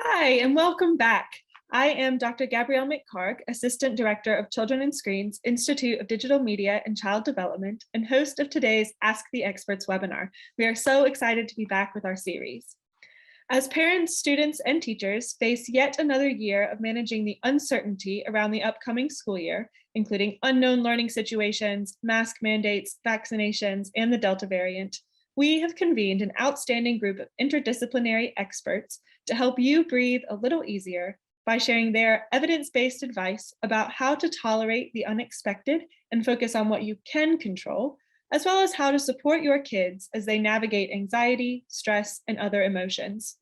Hi, and welcome back. I am Dr. Gabrielle McCarg, Assistant Director of Children and Screens, Institute of Digital Media and Child Development, and host of today's Ask the Experts webinar. We are so excited to be back with our series. As parents, students, and teachers face yet another year of managing the uncertainty around the upcoming school year, including unknown learning situations, mask mandates, vaccinations, and the Delta variant, we have convened an outstanding group of interdisciplinary experts to help you breathe a little easier by sharing their evidence-based advice about how to tolerate the unexpected and focus on what you can control, as well as how to support your kids as they navigate anxiety, stress, and other emotions.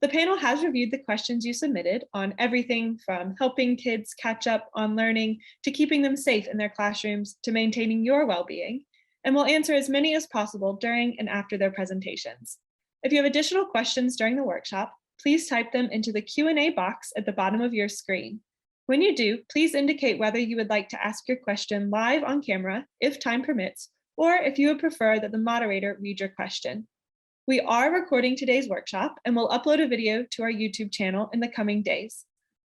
The panel has reviewed the questions you submitted on everything from helping kids catch up on learning to keeping them safe in their classrooms to maintaining your well-being, and will answer as many as possible during and after their presentations. If you have additional questions during the workshop, please type them into the Q&A box at the bottom of your screen. When you do, please indicate whether you would like to ask your question live on camera, if time permits, or if you would prefer that the moderator read your question. We are recording today's workshop and will upload a video to our YouTube channel in the coming days.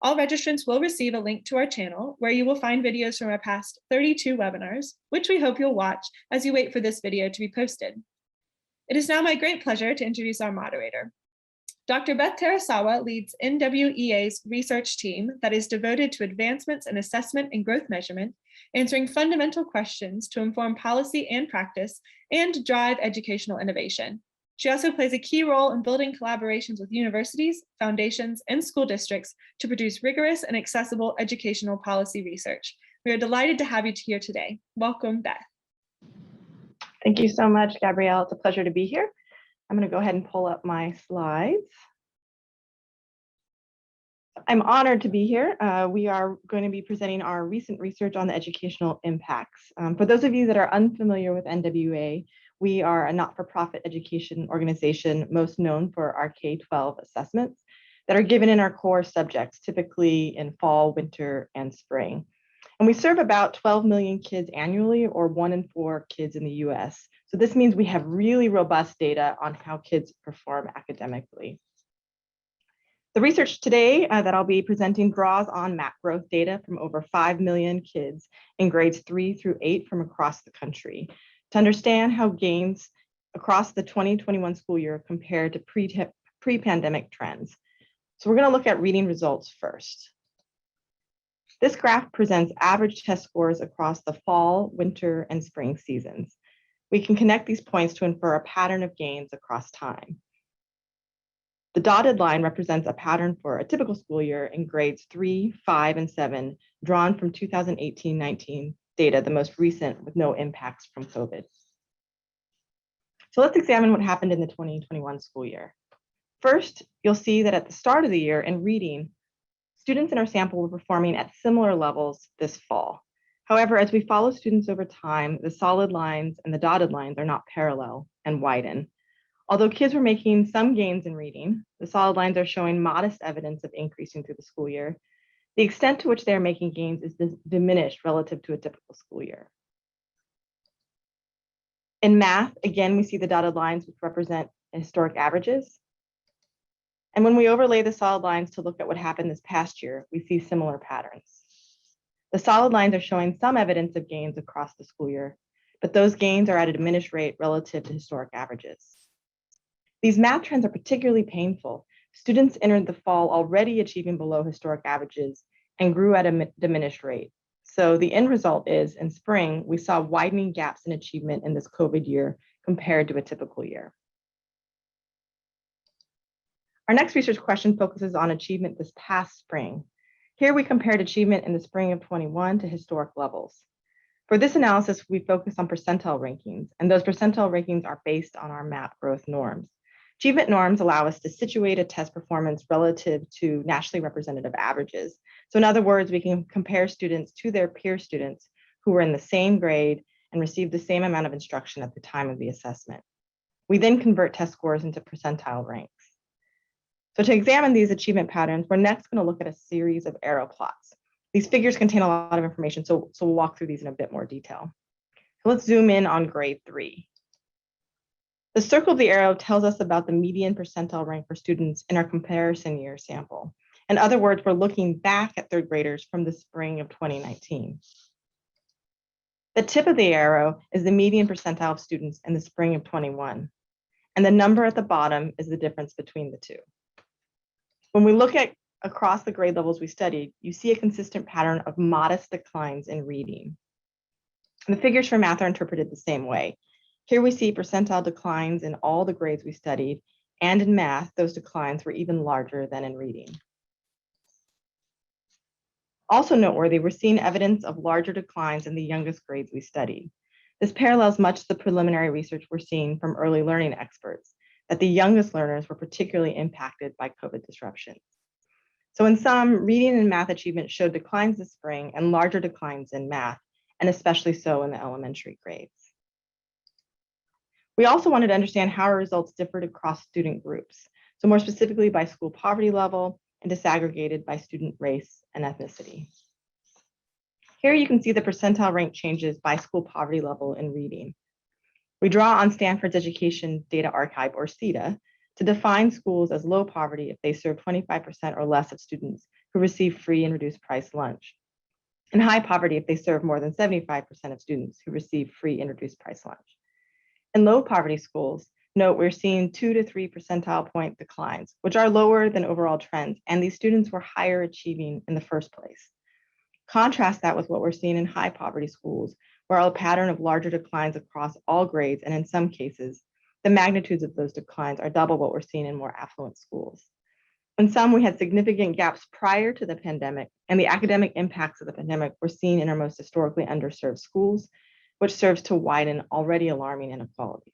All registrants will receive a link to our channel where you will find videos from our past 32 webinars, which we hope you'll watch as you wait for this video to be posted. It is now my great pleasure to introduce our moderator. Dr. Beth Tarasawa leads NWEA's research team that is devoted to advancements in assessment and growth measurement, answering fundamental questions to inform policy and practice and drive educational innovation. She also plays a key role in building collaborations with universities, foundations, and school districts to produce rigorous and accessible educational policy research. We are delighted to have you here today. Welcome, Beth. Thank you so much, Gabrielle. It's a pleasure to be here. I'm going to go ahead and pull up my slides. I'm honored to be here. We are going to be presenting our recent research on the educational impacts. For those of you that are unfamiliar with NWEA, we are a not-for-profit education organization most known for our K-12 assessments that are given in our core subjects, typically in fall, winter, and spring. And we serve about 12 million kids annually, or 1 in 4 kids in the US. So this means we have really robust data on how kids perform academically. The research today that I'll be presenting draws on map growth data from over 5 million kids in grades 3 through 8 from across the country to understand how gains across the 2021 school year compared to pre-pandemic trends. So we're going to look at reading results first. This graph presents average test scores across the fall, winter, and spring seasons. We can connect these points to infer a pattern of gains across time. The dotted line represents a pattern for a typical school year in grades 3, 5, and 7, drawn from 2018-19 data, the most recent with no impacts from COVID. So let's examine what happened in the 2021 school year. First, you'll see that at the start of the year in reading, students in our sample were performing at similar levels this fall. However, as we follow students over time, the solid lines and the dotted lines are not parallel and widen. Although kids were making some gains in reading, the solid lines are showing modest evidence of increasing through the school year. The extent to which they are making gains is diminished relative to a typical school year. In math, again, we see the dotted lines, which represent historic averages. And when we overlay the solid lines to look at what happened this past year, we see similar patterns. The solid lines are showing some evidence of gains across the school year, but those gains are at a diminished rate relative to historic averages. These math trends are particularly painful. Students entered the fall already achieving below historic averages and grew at a diminished rate. So the end result is, in spring, we saw widening gaps in achievement in this COVID year compared to a typical year. Our next research question focuses on achievement this past spring. Here we compared achievement in the spring of 21 to historic levels. For this analysis, we focus on percentile rankings, and those percentile rankings are based on our map growth norms. Achievement norms allow us to situate a test performance relative to nationally representative averages. So in other words, we can compare students to their peer students who were in the same grade and received the same amount of instruction at the time of the assessment. We then convert test scores into percentile ranks. So to examine these achievement patterns, we're next going to look at a series of arrow plots. These figures contain a lot of information, so we'll walk through these in a bit more detail. So let's zoom in on grade 3. The circle of the arrow tells us about the median percentile rank for students in our comparison year sample. In other words, we're looking back at third graders from the spring of 2019. The tip of the arrow is the median percentile of students in the spring of 21. And the number at the bottom is the difference between the two. When we look at across the grade levels we studied, you see a consistent pattern of modest declines in reading. And the figures for math are interpreted the same way. Here we see percentile declines in all the grades we studied, and in math, those declines were even larger than in reading. Also noteworthy, we're seeing evidence of larger declines in the youngest grades we studied. This parallels much the preliminary research we're seeing from early learning experts, that the youngest learners were particularly impacted by COVID disruptions. So in sum, reading and math achievement showed declines this spring and larger declines in math, and especially so in the elementary grades. We also wanted to understand how our results differed across student groups, so more specifically by school poverty level and disaggregated by student race and ethnicity. Here you can see the percentile rank changes by school poverty level in reading. We draw on Stanford's Education Data Archive, or CEDA, to define schools as low poverty if they serve 25% or less of students who receive free and reduced price lunch, and high poverty if they serve more than 75% of students who receive free and reduced price lunch. In low poverty schools, note we're seeing 2 to 3 percentile point declines, which are lower than overall trends, and these students were higher achieving in the first place. Contrast that with what we're seeing in high poverty schools, where a pattern of larger declines across all grades, and in some cases, the magnitudes of those declines are double what we're seeing in more affluent schools. In some, we had significant gaps prior to the pandemic, and the academic impacts of the pandemic were seen in our most historically underserved schools, which serves to widen already alarming inequalities.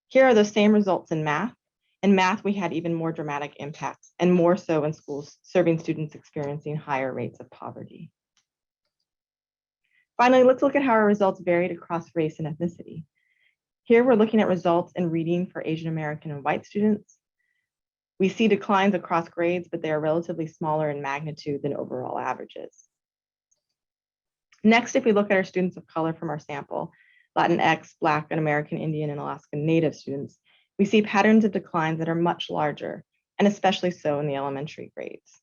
Here are those same results in math. In math, we had even more dramatic impacts, and more so in schools serving students experiencing higher rates of poverty. Finally, let's look at how our results varied across race and ethnicity. Here we're looking at results in reading for Asian American and white students. We see declines across grades, but they are relatively smaller in magnitude than overall averages. Next, if we look at our students of color from our sample, Latinx, Black, and American Indian and Alaska Native students, we see patterns of declines that are much larger, and especially so in the elementary grades.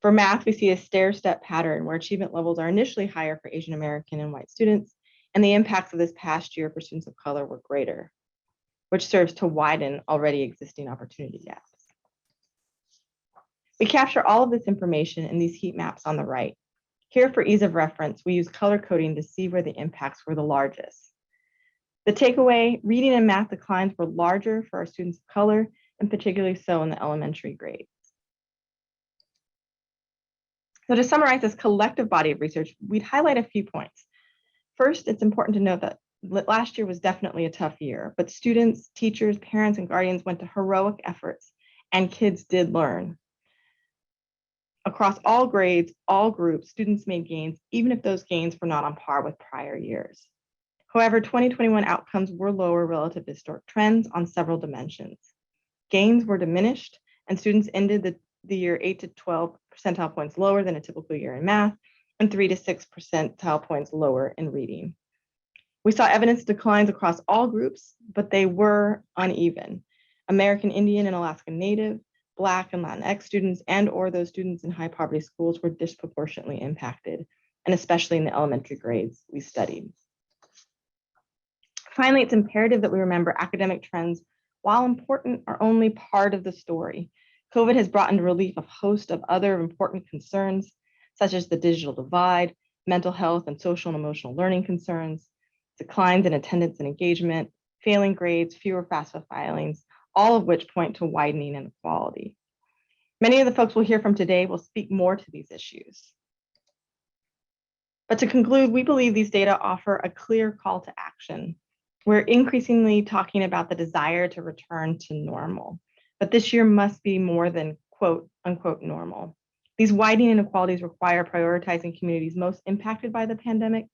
For math, we see a stair-step pattern where achievement levels are initially higher for Asian American and white students, and the impacts of this past year for students of color were greater, which serves to widen already existing opportunity gaps. We capture all of this information in these heat maps on the right. Here, for ease of reference, we use color coding to see where the impacts were the largest. The takeaway, reading and math declines were larger for our students of color, and particularly so in the elementary grades. So to summarize this collective body of research, we'd highlight a few points. First, it's important to note that last year was definitely a tough year, but students, teachers, parents, and guardians went to heroic efforts, and kids did learn. Across all grades, all groups, students made gains, even if those gains were not on par with prior years. However, 2021 outcomes were lower relative to historic trends on several dimensions. Gains were diminished, and students ended the year 8 to 12 percentile points lower than a typical year in math, and 3 to 6 percentile points lower in reading. We saw evidence of declines across all groups, but they were uneven. American Indian and Alaska Native, Black and Latinx students, and or those students in high poverty schools were disproportionately impacted, and especially in the elementary grades we studied. Finally, it's imperative that we remember academic trends, while important, are only part of the story. COVID has brought into relief a host of other important concerns, such as the digital divide, mental health and social and emotional learning concerns, declines in attendance and engagement, failing grades, fewer FAFSA filings, all of which point to widening inequality. Many of the folks we'll hear from today will speak more to these issues. But to conclude, we believe these data offer a clear call to action. We're increasingly talking about the desire to return to normal, but this year must be more than quote unquote normal. These widening inequalities require prioritizing communities most impacted by the pandemic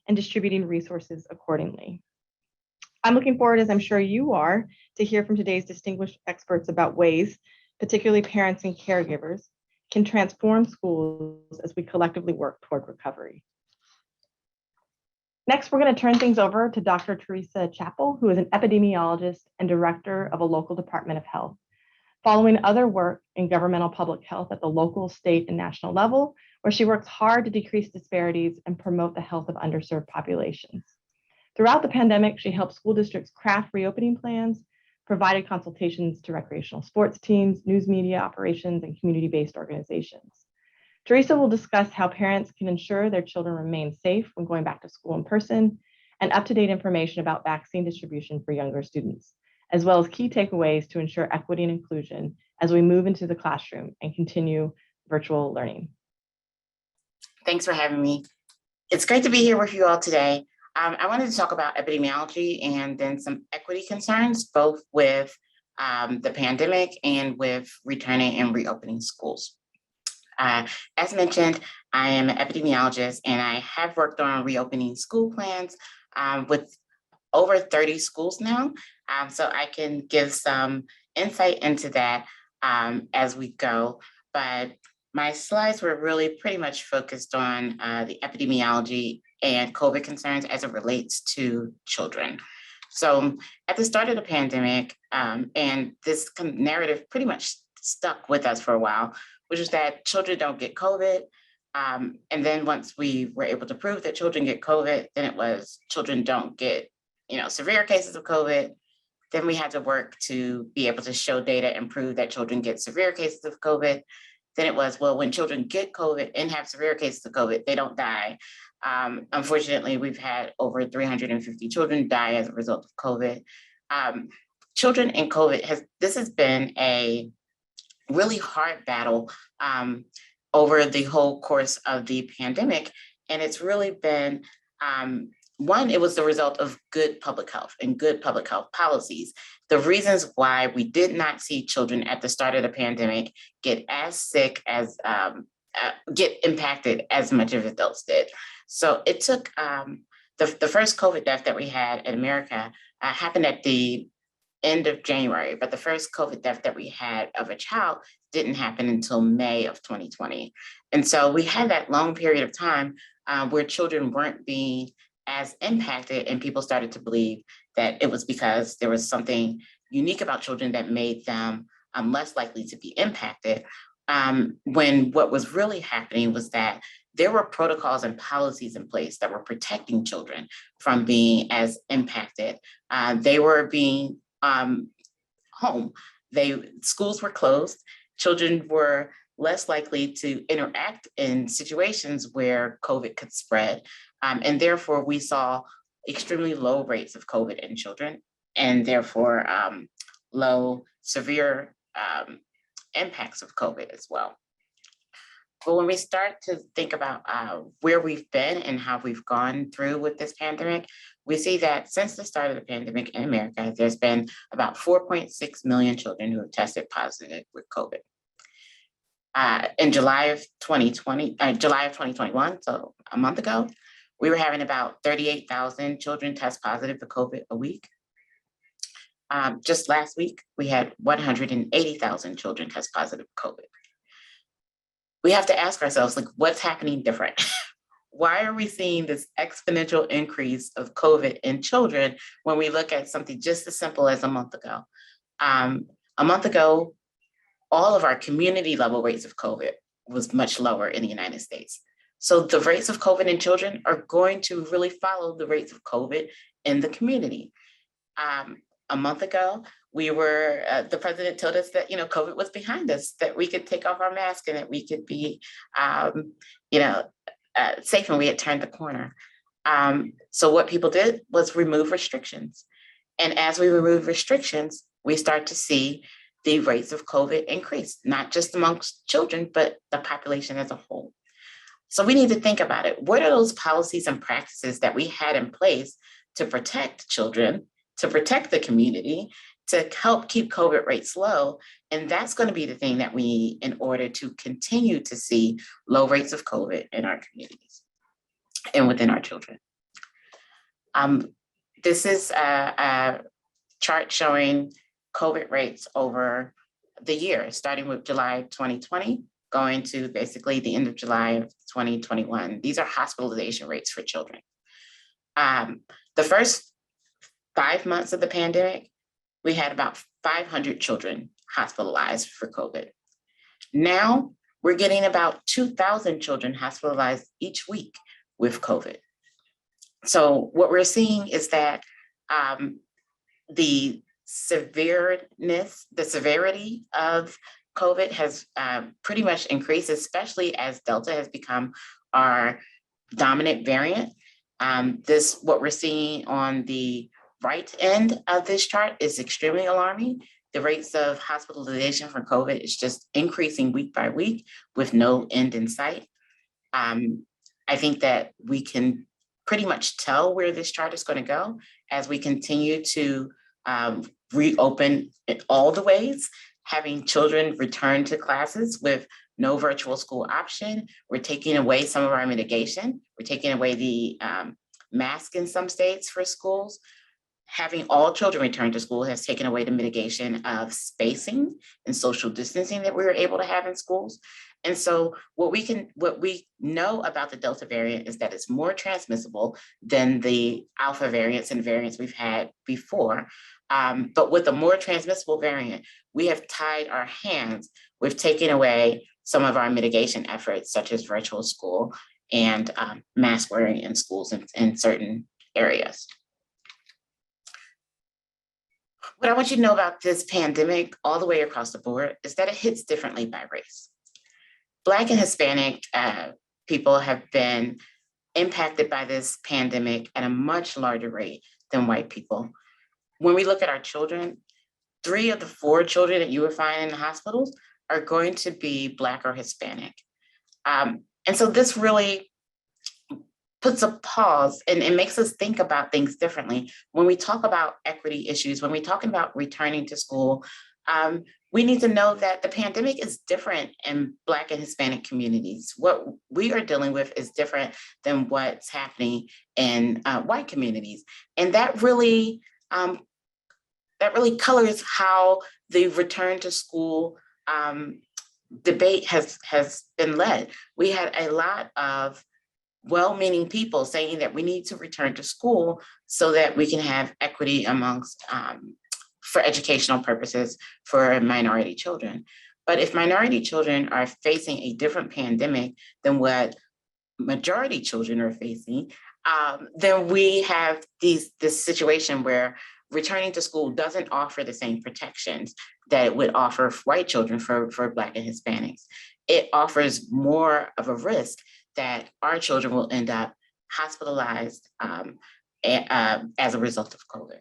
and distributing resources accordingly. I'm looking forward, as I'm sure you are, to hear from today's distinguished experts about ways, particularly parents and caregivers, can transform schools as we collectively work toward recovery. Next, we're going to turn things over to Dr. Theresa Chapple, who is an epidemiologist and director of a local department of health. Following other work in governmental public health at the local, state, and national level, where she works hard to decrease disparities and promote the health of underserved populations. Throughout the pandemic, she helped school districts craft reopening plans, provided consultations to recreational sports teams, news media operations, and community-based organizations. Theresa will discuss how parents can ensure their children remain safe when going back to school in person, and up-to-date information about vaccine distribution for younger students, as well as key takeaways to ensure equity and inclusion as we move into the classroom and continue virtual learning. Thanks for having me. It's great to be here with you all today. I wanted to talk about epidemiology and then some equity concerns, both with the pandemic and with returning and reopening schools. As mentioned, I am an epidemiologist and I have worked on reopening school plans with over 30 schools now. So I can give some insight into that as we go. But my slides were really pretty much focused on the epidemiology and COVID concerns as it relates to children. So at the start of the pandemic, and this narrative pretty much stuck with us for a while, which is that children don't get COVID. And then once we were able to prove that children get COVID, then it was children don't get, severe cases of COVID. Then we had to work to be able to show data and prove that children get severe cases of COVID. Then it was, well, when children get COVID and have severe cases of COVID, they don't die. Unfortunately, we've had over 350 children die as a result of COVID. Children and COVID has been a really hard battle over the whole course of the pandemic. And it's really been, one, it was the result of good public health and good public health policies. The reasons why we did not see children at the start of the pandemic get as sick as, get impacted as much as adults did. So it took, the first COVID death that we had in America happened at the end of January, but the first COVID death that we had of a child didn't happen until May of 2020. And so we had that long period of time where children weren't being as impacted, and people started to believe that it was because there was something unique about children that made them less likely to be impacted, when what was really happening was that there were protocols and policies in place that were protecting children from being as impacted. They were being home. Schools were closed. Children were less likely to interact in situations where COVID could spread. And therefore, we saw extremely low rates of COVID in children, and therefore low severe impacts of COVID as well. But when we start to think about where we've been and how we've gone through with this pandemic, we see that since the start of the pandemic in America, there's been about 4.6 million children who have tested positive with COVID. In July of 2021, so a month ago, we were having about 38,000 children test positive for COVID a week. Just last week, we had 180,000 children test positive for COVID. We have to ask ourselves, like, what's happening different? Why are we seeing this exponential increase of COVID in children when we look at something just as simple as a month ago? A month ago, all of our community level rates of COVID was much lower in the United States. So the rates of COVID in children are going to really follow the rates of COVID in the community. A month ago, the president told us that, COVID was behind us, that we could take off our mask and that we could be, safe, and we had turned the corner. So what people did was remove restrictions. And as we remove restrictions, we start to see the rates of COVID increase, not just amongst children, but the population as a whole. So we need to think about it. What are those policies and practices that we had in place to protect children, to protect the community, to help keep COVID rates low? And that's going to be the thing that we need in order to continue to see low rates of COVID in our communities and within our children. This is a chart showing COVID rates over the year, starting with July 2020, going to basically the end of July of 2021. These are hospitalization rates for children. The first 5 months of the pandemic, we had about 500 children hospitalized for COVID. Now we're getting about 2,000 children hospitalized each week with COVID. So what we're seeing is that the severity of COVID has pretty much increased, especially as Delta has become our dominant variant. What we're seeing on the right end of this chart is extremely alarming. The rates of hospitalization for COVID is just increasing week by week with no end in sight. I think that we can pretty much tell where this chart is going to go as we continue to reopen in all the ways, having children return to classes with no virtual school option. We're taking away some of our mitigation. We're taking away the mask in some states for schools. Having all children return to school has taken away the mitigation of spacing and social distancing that we were able to have in schools. And so what we know about the Delta variant is that it's more transmissible than the Alpha variants and variants we've had before. But with a more transmissible variant, we have tied our hands with taking away some of our mitigation efforts, such as virtual school and mask wearing in schools in certain areas. What I want you to know about this pandemic all the way across the board is that it hits differently by race. Black and Hispanic people have been impacted by this pandemic at a much larger rate than white people. When we look at our children, 3 of the 4 children that you would find in the hospitals are going to be Black or Hispanic. And so this really puts a pause and it makes us think about things differently. When we talk about equity issues, when we're talking about returning to school, we need to know that the pandemic is different in Black and Hispanic communities. What we are dealing with is different than what's happening in white communities. And that really colors how the return to school debate has been led. We had a lot of well-meaning people saying that we need to return to school so that we can have equity amongst, for educational purposes for minority children. But if minority children are facing a different pandemic than what majority children are facing, then we have this situation where returning to school doesn't offer the same protections that it would offer white children for Black and Hispanics. It offers more of a risk that our children will end up hospitalized as a result of COVID.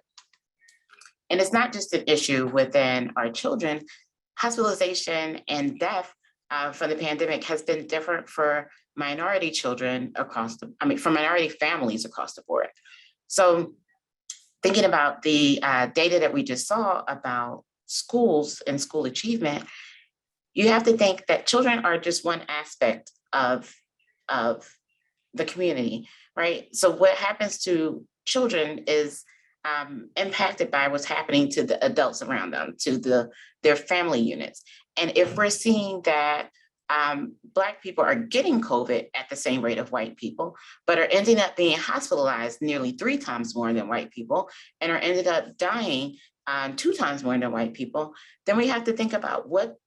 And it's not just an issue within our children. Hospitalization and death from the pandemic has been different for minority children for minority families across the board. So thinking about the data that we just saw about schools and school achievement, you have to think that children are just one aspect of the community, right? So what happens to children is impacted by what's happening to the adults around them, to their family units. And if we're seeing that Black people are getting COVID at the same rate of white people, but are ending up being hospitalized nearly 3 times more than white people, and are ended up dying 2 times more than white people, then we have to think about what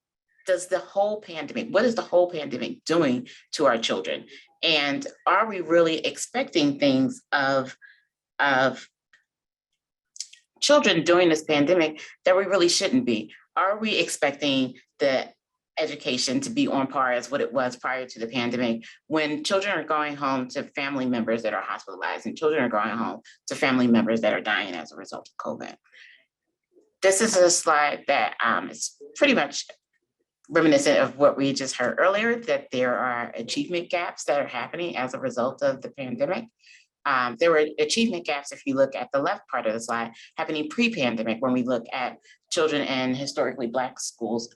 is the whole pandemic doing to our children? And are we really expecting things of children during this pandemic that we really shouldn't be? Are we expecting the education to be on par as what it was prior to the pandemic, when children are going home to family members that are hospitalized and children are going home to family members that are dying as a result of COVID? This is a slide that is pretty much reminiscent of what we just heard earlier, that there are achievement gaps that are happening as a result of the pandemic. There were achievement gaps, if you look at the left part of the slide, happening pre-pandemic when we look at children in historically Black schools,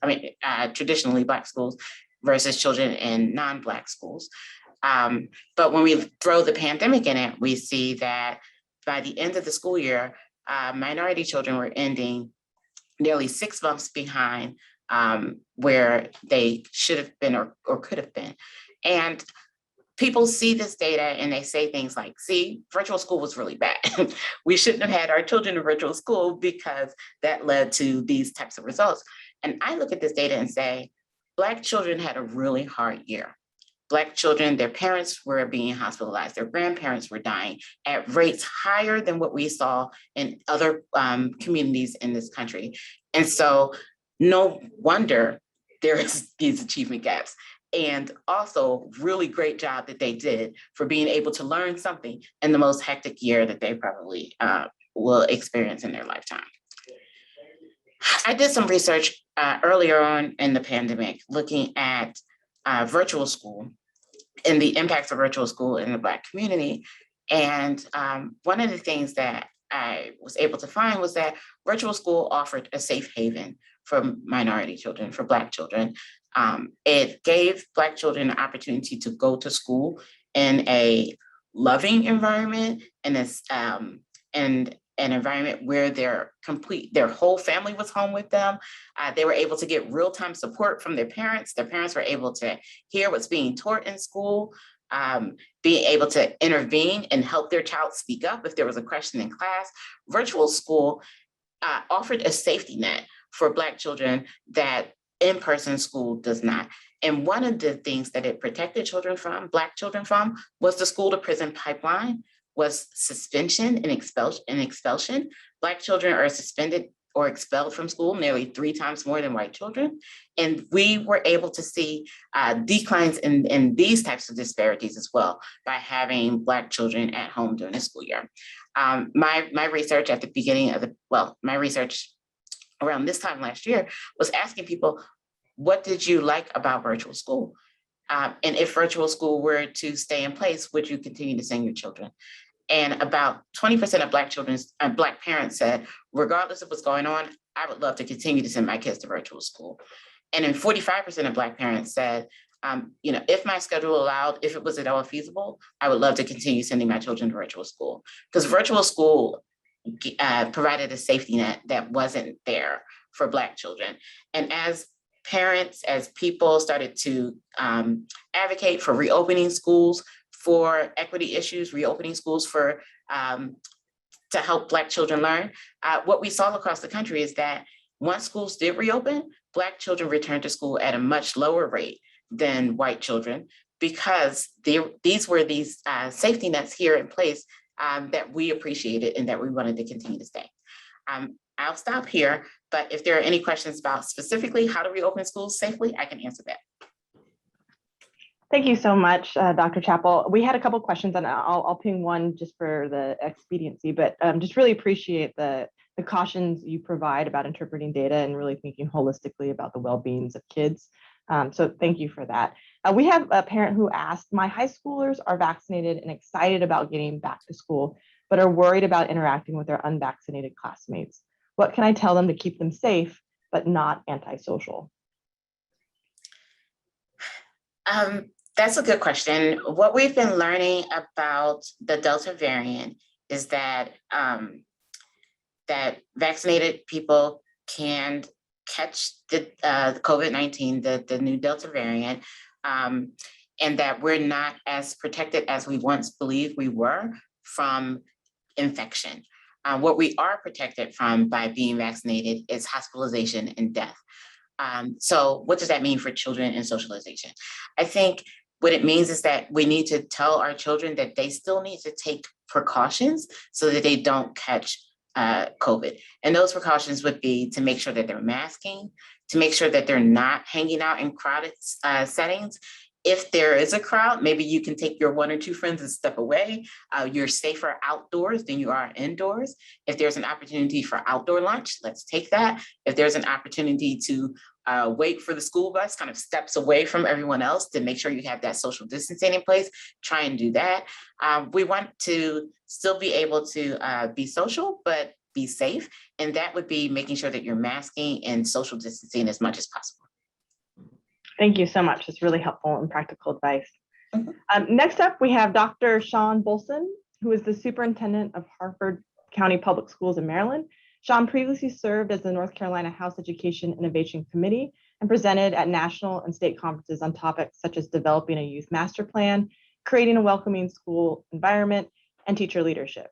traditionally Black schools versus children in non-Black schools. But when we throw the pandemic in it, we see that by the end of the school year, minority children were ending nearly 6 months behind where they should have been or could have been. And people see this data and they say things like, see, virtual school was really bad. We shouldn't have had our children in virtual school because that led to these types of results. And I look at this data and say, Black children had a really hard year. Black children, their parents were being hospitalized, their grandparents were dying at rates higher than what we saw in other communities in this country. And so no wonder there is these achievement gaps. And also really great job that they did for being able to learn something in the most hectic year that they probably will experience in their lifetime. I did some research earlier on in the pandemic looking at virtual school and the impacts of virtual school in the Black community. And one of the things that I was able to find was that virtual school offered a safe haven for minority children, for Black children. It gave Black children an opportunity to go to school in a loving environment and an environment where their whole family was home with them. They were able to get real-time support from their parents. Their parents were able to hear what's being taught in school, being able to intervene and help their child speak up if there was a question in class. Virtual school offered a safety net for Black children that in-person school does not. And one of the things that it protected children from, Black children from, was the school to prison pipeline, was suspension and expulsion. Black children are suspended or expelled from school nearly 3 times more than white children. And we were able to see declines in these types of disparities as well by having Black children at home during the school year. My research at the beginning of my research around this time last year was asking people, what did you like about virtual school? And if virtual school were to stay in place, would you continue to send your children? And about 20% of Black parents said, regardless of what's going on, I would love to continue to send my kids to virtual school. And then 45% of Black parents said, if my schedule allowed, if it was at all feasible, I would love to continue sending my children to virtual school. Because virtual school provided a safety net that wasn't there for Black children. And as parents, as people started to advocate for reopening schools for equity issues, reopening schools for to help Black children learn, what we saw across the country is that once schools did reopen, Black children returned to school at a much lower rate than white children, because these were safety nets here in place that we appreciated and that we wanted to continue to stay. I'll stop here, but if there are any questions about specifically how to reopen schools safely, I can answer that. Thank you so much, Dr. Chapple. We had a couple questions, and I'll ping one just for the expediency, but just really appreciate the cautions you provide about interpreting data and really thinking holistically about the well-beings of kids. So thank you for that. We have a parent who asked, my high schoolers are vaccinated and excited about getting back to school, but are worried about interacting with their unvaccinated classmates. What can I tell them to keep them safe, but not antisocial? That's a good question. What we've been learning about the Delta variant is that that vaccinated people can catch the COVID-19, the new Delta variant, and that we're not as protected as we once believed we were from infection. What we are protected from by being vaccinated is hospitalization and death. So what does that mean for children and socialization? I think what it means is that we need to tell our children that they still need to take precautions so that they don't catch COVID. And those precautions would be to make sure that they're masking, to make sure that they're not hanging out in crowded settings. If there is a crowd, maybe you can take your 1 or 2 friends and step away. You're safer outdoors than you are indoors. If there's an opportunity for outdoor lunch, let's take that. If there's an opportunity to wait for the school bus, kind of steps away from everyone else to make sure you have that social distancing in place, try and do that. We want to still be able to be social, but be safe. And that would be making sure that you're masking and social distancing as much as possible. Thank you so much. It's really helpful and practical advice. Next up, we have Dr. Sean Bulson, who is the Superintendent of Harford County Public Schools in Maryland. Sean previously served as the North Carolina House Education Innovation Committee and presented at national and state conferences on topics such as developing a youth master plan, creating a welcoming school environment, and teacher leadership.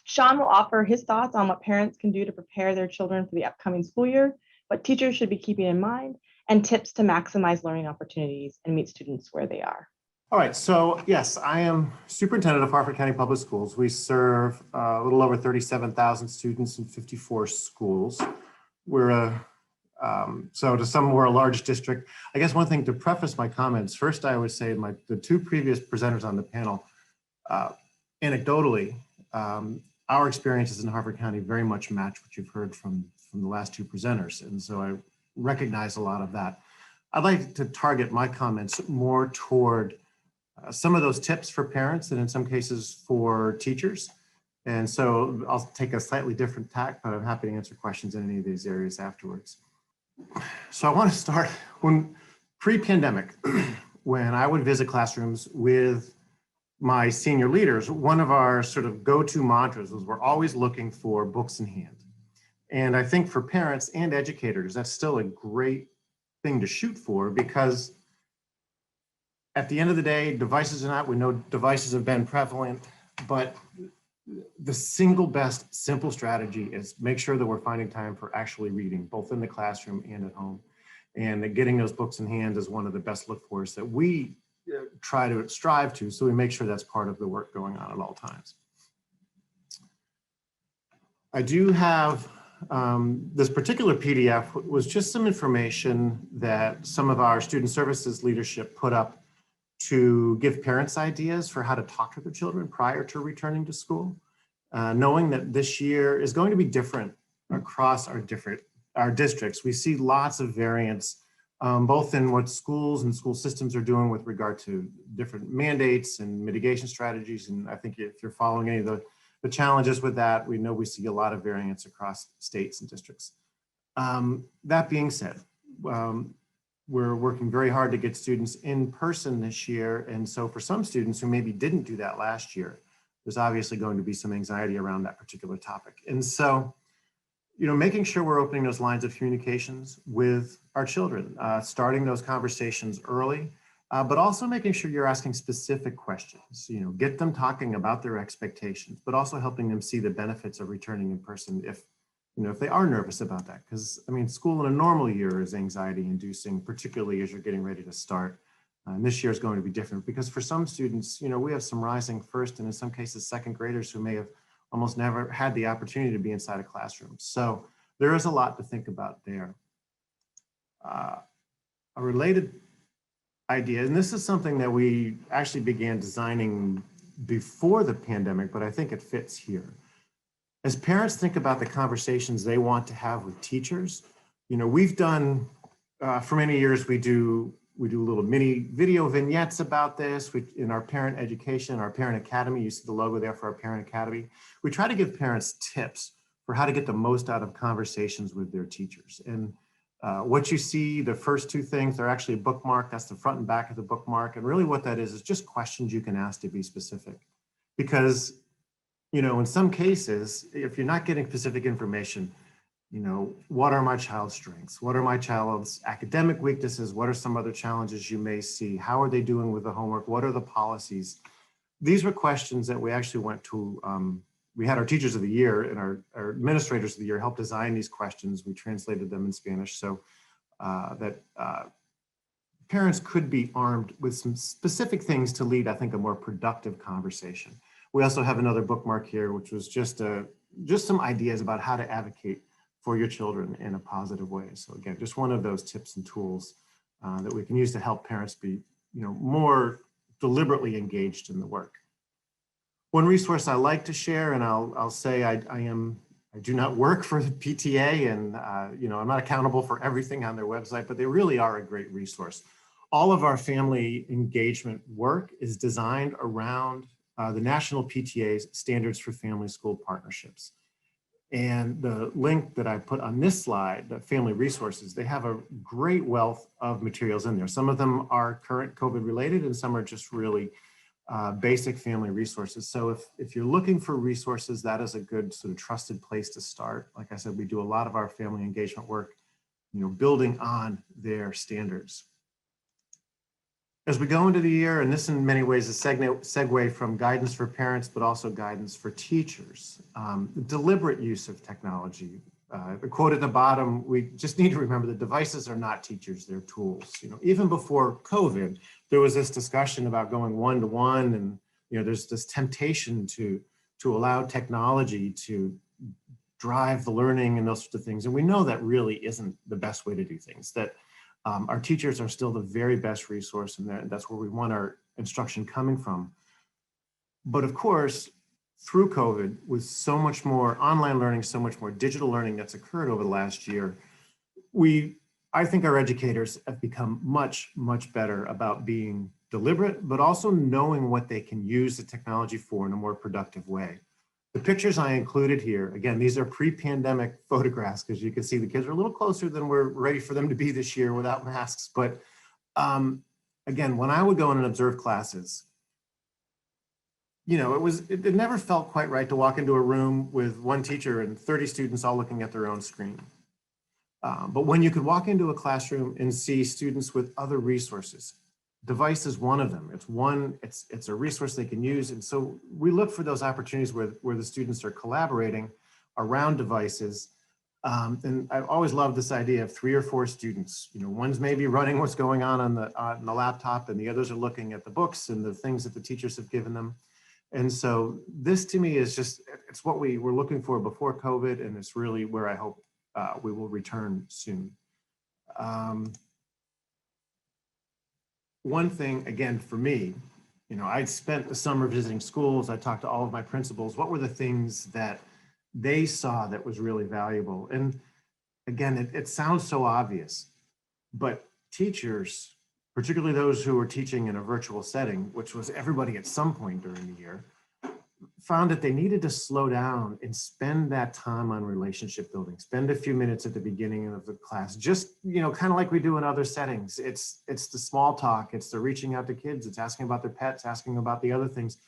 Sean will offer his thoughts on what parents can do to prepare their children for the upcoming school year, what teachers should be keeping in mind, and tips to maximize learning opportunities and meet students where they are. All right, so yes, I am Superintendent of Harford County Public Schools. We serve a little over 37,000 students in 54 schools. So to some, we're a large district. I guess one thing to preface my comments, first I would say the two previous presenters on the panel, anecdotally, our experiences in Harford County very much match what you've heard from the last two presenters. And so I recognize a lot of that. I'd like to target my comments more toward some of those tips for parents and in some cases for teachers. And so I'll take a slightly different tack, but I'm happy to answer questions in any of these areas afterwards. So I want to start when pre-pandemic, when I would visit classrooms with my senior leaders, one of our sort of go-to mantras was we're always looking for books in hand. And I think for parents and educators, that's still a great thing to shoot for, because at the end of the day, devices are not, we know devices have been prevalent, but the single best simple strategy is make sure that we're finding time for actually reading, both in the classroom and at home. And that getting those books in hand is one of the best look fors that we try to strive to, so we make sure that's part of the work going on at all times. I do have this particular PDF was just some information that some of our student services leadership put up to give parents ideas for how to talk to their children prior to returning to school, knowing that this year is going to be different across our districts. We see lots of variance, both in what schools and school systems are doing with regard to different mandates and mitigation strategies. And I think if you're following any of the challenges with that, we know we see a lot of variance across states and districts. That being said, we're working very hard to get students in person this year. And so for some students who maybe didn't do that last year, there's obviously going to be some anxiety around that particular topic. And so, making sure we're opening those lines of communications with our children, starting those conversations early, but also making sure you're asking specific questions, get them talking about their expectations, but also helping them see the benefits of returning in person if they are nervous about that. Because school in a normal year is anxiety inducing, particularly as you're getting ready to start. And this year is going to be different because for some students, we have some rising first and in some cases second graders who may have almost never had the opportunity to be inside a classroom. So there is a lot to think about there. A related idea, and this is something that we actually began designing before the pandemic, but I think it fits here. As parents think about the conversations they want to have with teachers, we've done, for many years, we do little mini video vignettes about this. In our parent education, our parent academy, you see the logo there for our parent academy. We try to give parents tips for how to get the most out of conversations with their teachers. And what you see, the first two things, they're actually a bookmark. That's the front and back of the bookmark. And really what that is just questions you can ask to be specific. Because in some cases, if you're not getting specific information, what are my child's strengths? What are my child's academic weaknesses? What are some other challenges you may see? How are they doing with the homework? What are the policies? These were questions that we actually went to, we had our teachers of the year and our administrators of the year help design these questions. We translated them in Spanish so that parents could be armed with some specific things to lead, I think, a more productive conversation. We also have another bookmark here, which was just some ideas about how to advocate for your children in a positive way. So again, just one of those tips and tools that we can use to help parents be, more deliberately engaged in the work. One resource I like to share, and I'll say I do not work for the PTA, and I'm not accountable for everything on their website, but they really are a great resource. All of our family engagement work is designed around the National PTA's Standards for Family School Partnerships. And the link that I put on this slide, the family resources, they have a great wealth of materials in there. Some of them are current COVID related and some are just really basic family resources. So if you're looking for resources, that is a good sort of trusted place to start. Like I said, we do a lot of our family engagement work, building on their standards. As we go into the year, and this in many ways is a segue from guidance for parents, but also guidance for teachers, the deliberate use of technology. The quote at the bottom, we just need to remember that devices are not teachers, they're tools. Even before COVID, there was this discussion about going one-to-one, and there's this temptation to allow technology to drive the learning and those sorts of things. And we know that really isn't the best way to do things, that our teachers are still the very best resource, and that's where we want our instruction coming from. But of course, through COVID, with so much more online learning, so much more digital learning that's occurred over the last year, I think our educators have become much, much better about being deliberate, but also knowing what they can use the technology for in a more productive way. The pictures I included here, again, these are pre-pandemic photographs, because you can see the kids are a little closer than we're ready for them to be this year without masks. But again, when I would go in and observe classes, it never felt quite right to walk into a room with one teacher and 30 students all looking at their own screen. But when you could walk into a classroom and see students with other resources, device is one of them. It's a resource they can use. And so we look for those opportunities where the students are collaborating around devices. And I've always loved this idea of 3 or 4 students. One's maybe running what's going on the laptop, and the others are looking at the books and the things that the teachers have given them. And so this to me is it's what we were looking for before COVID, and it's really where I hope we will return soon. One thing, again, for me, I'd spent the summer visiting schools. I talked to all of my principals. What were the things that they saw that was really valuable? And again, it sounds so obvious, but teachers, particularly those who were teaching in a virtual setting, which was everybody at some point during the year, found that they needed to slow down and spend that time on relationship building. Spend a few minutes at the beginning of the class, just, kind of like we do in other settings. It's the small talk, it's the reaching out to kids, it's asking about their pets, asking about the other things.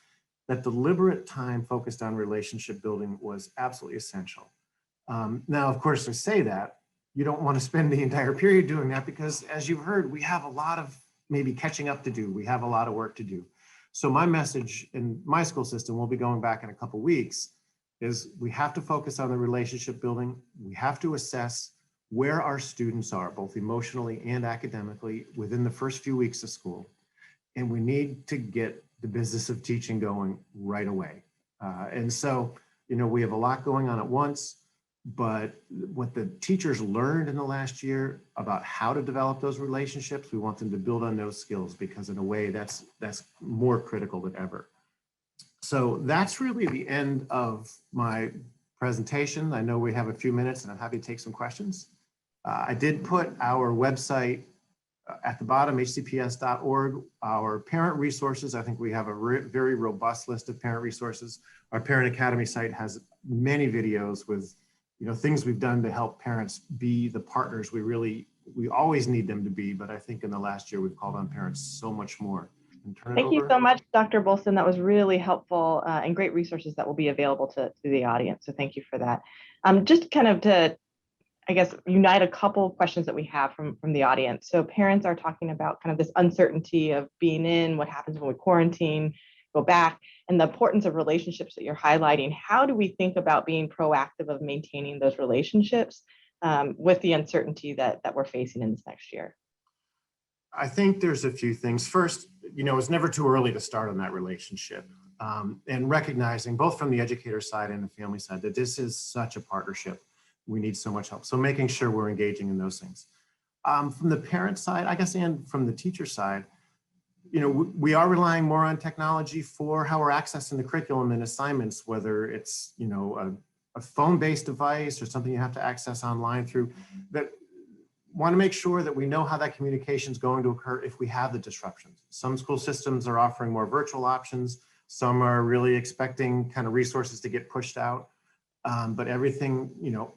That deliberate time focused on relationship building was absolutely essential. Now, of course, to say that, you don't want to spend the entire period doing that, because as you've heard, we have a lot of maybe catching up to do. We have a lot of work to do. So my message in my school system, we'll be going back in a couple of weeks, is we have to focus on the relationship building. We have to assess where our students are, both emotionally and academically, within the first few weeks of school. And we need to get the business of teaching going right away. And so, we have a lot going on at once, but what the teachers learned in the last year about how to develop those relationships, we want them to build on those skills, because in a way that's more critical than ever. So that's really the end of my presentation. I know we have a few minutes, and I'm happy to take some questions. I did put our website at the bottom, hcps.org, our parent resources. I think we have a very robust list of parent resources. Our Parent Academy site has many videos with things we've done to help parents be the partners we always need them to be, but I think in the last year we've called on parents so much more. Thank you so much, Dr. Bulson. That was really helpful and great resources that will be available to the audience. So thank you for that. Just kind of to, I guess, unite a couple of questions that we have from the audience. So parents are talking about kind of this uncertainty of being in, what happens when we quarantine, go back, and the importance of relationships that you're highlighting. How do we think about being proactive of maintaining those relationships with the uncertainty that we're facing in this next year? I think there's a few things. First, it's never too early to start on that relationship, and recognizing both from the educator side and the family side that this is such a partnership. We need so much help. So making sure we're engaging in those things. From the parent side, I guess, and from the teacher side, we are relying more on technology for how we're accessing the curriculum and assignments, whether it's, a phone-based device or something you have to access online through that. Want to make sure that we know how that communication is going to occur if we have the disruptions. Some school systems are offering more virtual options. Some are really expecting kind of resources to get pushed out. But everything,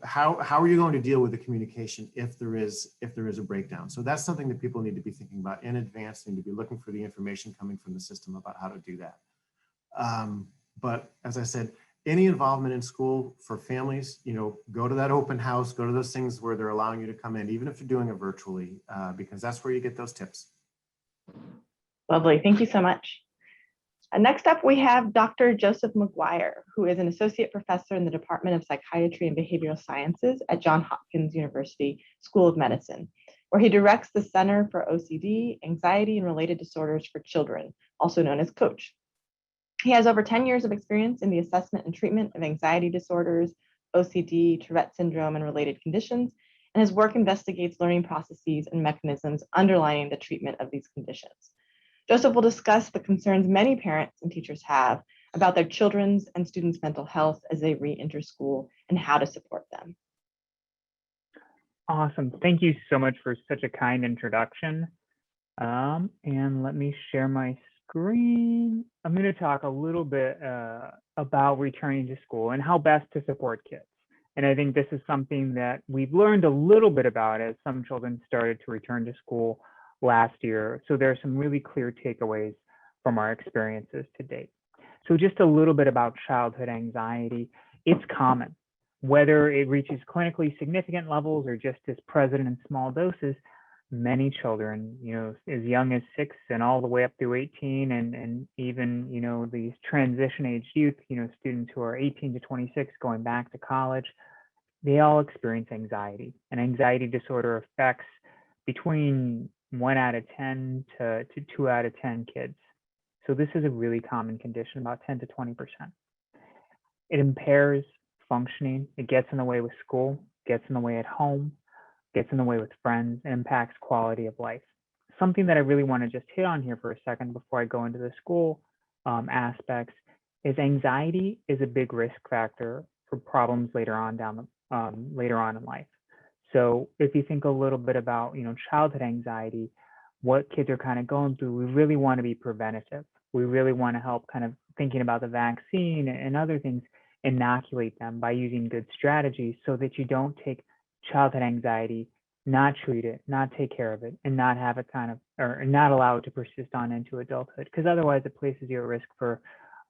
how are you going to deal with the communication if there is a breakdown? So that's something that people need to be thinking about in advance, need to be looking for the information coming from the system about how to do that. But as I said, any involvement in school for families, go to that open house, go to those things where they're allowing you to come in, even if you're doing it virtually, because that's where you get those tips. Lovely. Thank you so much. Next up, we have Dr. Joseph McGuire, who is an associate professor in the Department of Psychiatry and Behavioral Sciences at Johns Hopkins University School of Medicine, where he directs the Center for OCD, Anxiety, and Related Disorders for Children, also known as COACH. He has over 10 years of experience in the assessment and treatment of anxiety disorders, OCD, Tourette syndrome, and related conditions, and his work investigates learning processes and mechanisms underlying the treatment of these conditions. Joseph will discuss the concerns many parents and teachers have about their children's and students' mental health as they re-enter school and how to support them. Awesome. Thank you so much for such a kind introduction. And let me share my screen. I'm going to talk a little bit about returning to school and how best to support kids. And I think this is something that we've learned a little bit about as some children started to return to school last year. So there are some really clear takeaways from our experiences to date. So just a little bit about childhood anxiety. It's common, whether it reaches clinically significant levels or just is present in small doses. Many children, as young as 6 and all the way up through 18, and even, these transition age youth, students who are 18 to 26 going back to college, they all experience anxiety. And anxiety disorder affects between 1 out of 10 to 2 out of 10 kids. So this is a really common condition, about 10 to 20%. It impairs functioning. It gets in the way with school, gets in the way at home, gets in the way with friends, and impacts quality of life. Something that I really want to just hit on here for a second before I go into the school aspects is anxiety is a big risk factor for problems later on in life. So if you think a little bit about, childhood anxiety, what kids are kind of going through, we really want to be preventative. We really want to help kind of thinking about the vaccine and other things, inoculate them by using good strategies so that you don't take childhood anxiety, not treat it, not take care of it, and not have it or not allow it to persist on into adulthood, because otherwise it places you at risk for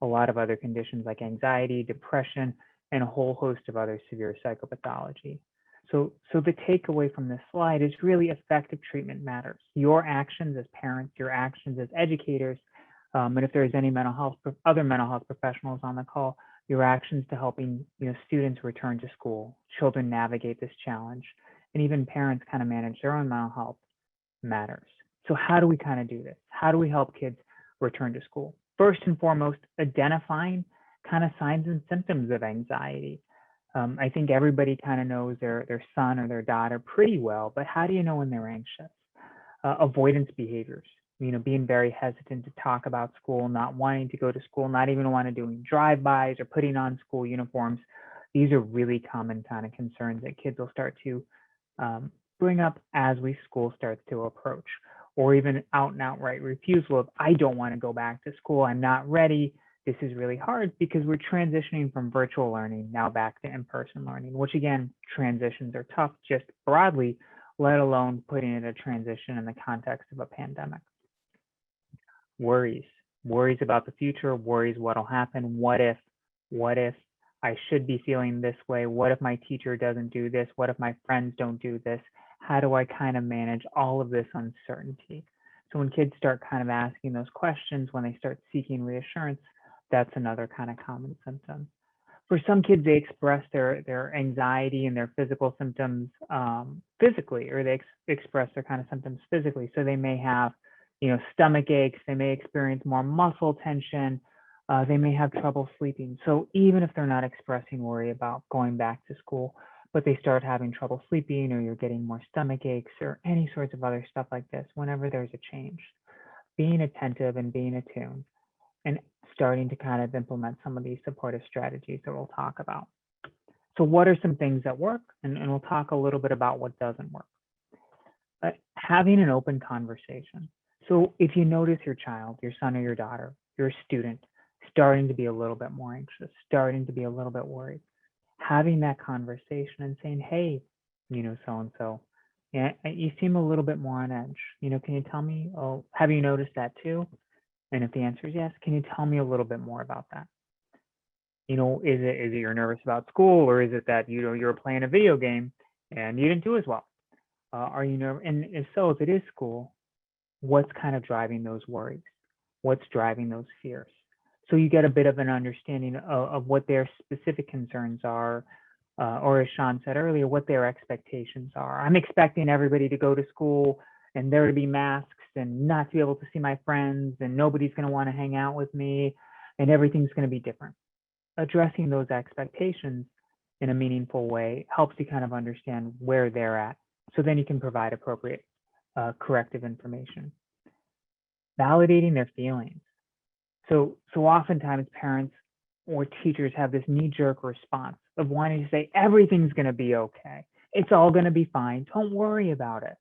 a lot of other conditions like anxiety, depression, and a whole host of other severe psychopathology. So the takeaway from this slide is really effective treatment matters. Your actions as parents, your actions as educators, and if there's any other mental health professionals on the call, your actions to helping students return to school, children navigate this challenge, and even parents kind of manage their own mental health matters. So how do we kind of do this? How do we help kids return to school? First and foremost, identifying kind of signs and symptoms of anxiety. I think everybody kind of knows their son or their daughter pretty well, but how do you know when they're anxious? Avoidance behaviors, being very hesitant to talk about school, not wanting to go to school, not even want to doing drive-bys or putting on school uniforms. These are really common kind of concerns that kids will start to bring up as school starts to approach, or even out and outright refusal of, I don't want to go back to school, I'm not ready. This is really hard because we're transitioning from virtual learning now back to in-person learning, which again, transitions are tough just broadly, let alone putting in a transition in the context of a pandemic. Worries about the future, worries what'll happen, what if I should be feeling this way, what if my teacher doesn't do this, what if my friends don't do this, how do I kind of manage all of this uncertainty? So when kids start kind of asking those questions, when they start seeking reassurance, that's another kind of common symptom. For some kids, they express their anxiety and their physical symptoms physically, or they express their kind of symptoms physically. So they may have, stomach aches, they may experience more muscle tension, they may have trouble sleeping. So even if they're not expressing worry about going back to school, but they start having trouble sleeping, or you're getting more stomach aches or any sorts of other stuff like this, whenever there's a change, being attentive and being attuned and starting to kind of implement some of these supportive strategies that we'll talk about. So what are some things that work? And we'll talk a little bit about what doesn't work. But having an open conversation. So if you notice your child, your son or your daughter, your student, starting to be a little bit more anxious, starting to be a little bit worried, having that conversation and saying, hey, so-and-so, yeah, you seem a little bit more on edge. Can you tell me, have you noticed that too? And if the answer is yes, can you tell me a little bit more about that? Is it you're nervous about school, or is it that you're playing a video game and you didn't do as well? Are you nervous? And if so, if it is school, what's kind of driving those worries, what's driving those fears. So you get a bit of an understanding of what their specific concerns are, or as Sean said earlier, what their expectations are. I'm expecting everybody to go to school and there to be masks and not to be able to see my friends, and nobody's going to want to hang out with me, and everything's going to be different. Addressing those expectations in a meaningful way helps you kind of understand where they're at. So then you can provide appropriate corrective information. Validating their feelings. So oftentimes parents or teachers have this knee-jerk response of wanting to say, everything's going to be okay. It's all going to be fine. Don't worry about it.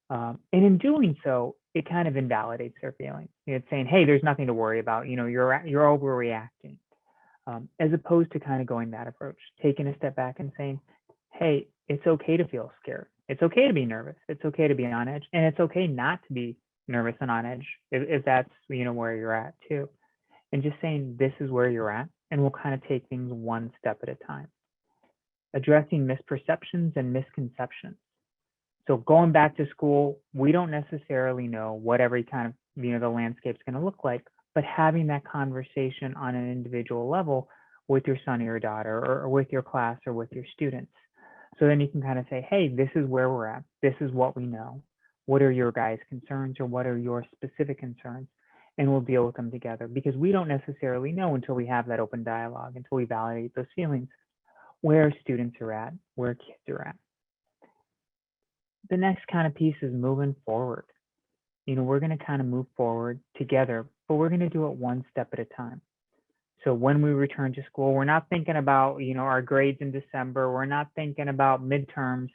And in doing so, it kind of invalidates their feelings. It's saying, hey, there's nothing to worry about. You're overreacting. As opposed to kind of going that approach, taking a step back and saying, hey, it's okay to feel scared. It's okay to be nervous. It's okay to be on edge. And it's okay not to be nervous and on edge if that's, where you're at too. And just saying, this is where you're at, and we'll kind of take things one step at a time. Addressing misperceptions and misconceptions. So going back to school, we don't necessarily know what every kind of, the landscape's going to look like, but having that conversation on an individual level with your son or your daughter, or with your class or with your students. So then you can kind of say, hey, this is where we're at. This is what we know. What are your guys' concerns, or what are your specific concerns? And we'll deal with them together, because we don't necessarily know until we have that open dialogue, until we validate those feelings, where students are at, where kids are at. The next kind of piece is moving forward. We're going to kind of move forward together, but we're going to do it one step at a time. So when we return to school, we're not thinking about, our grades in December. We're not thinking about midterms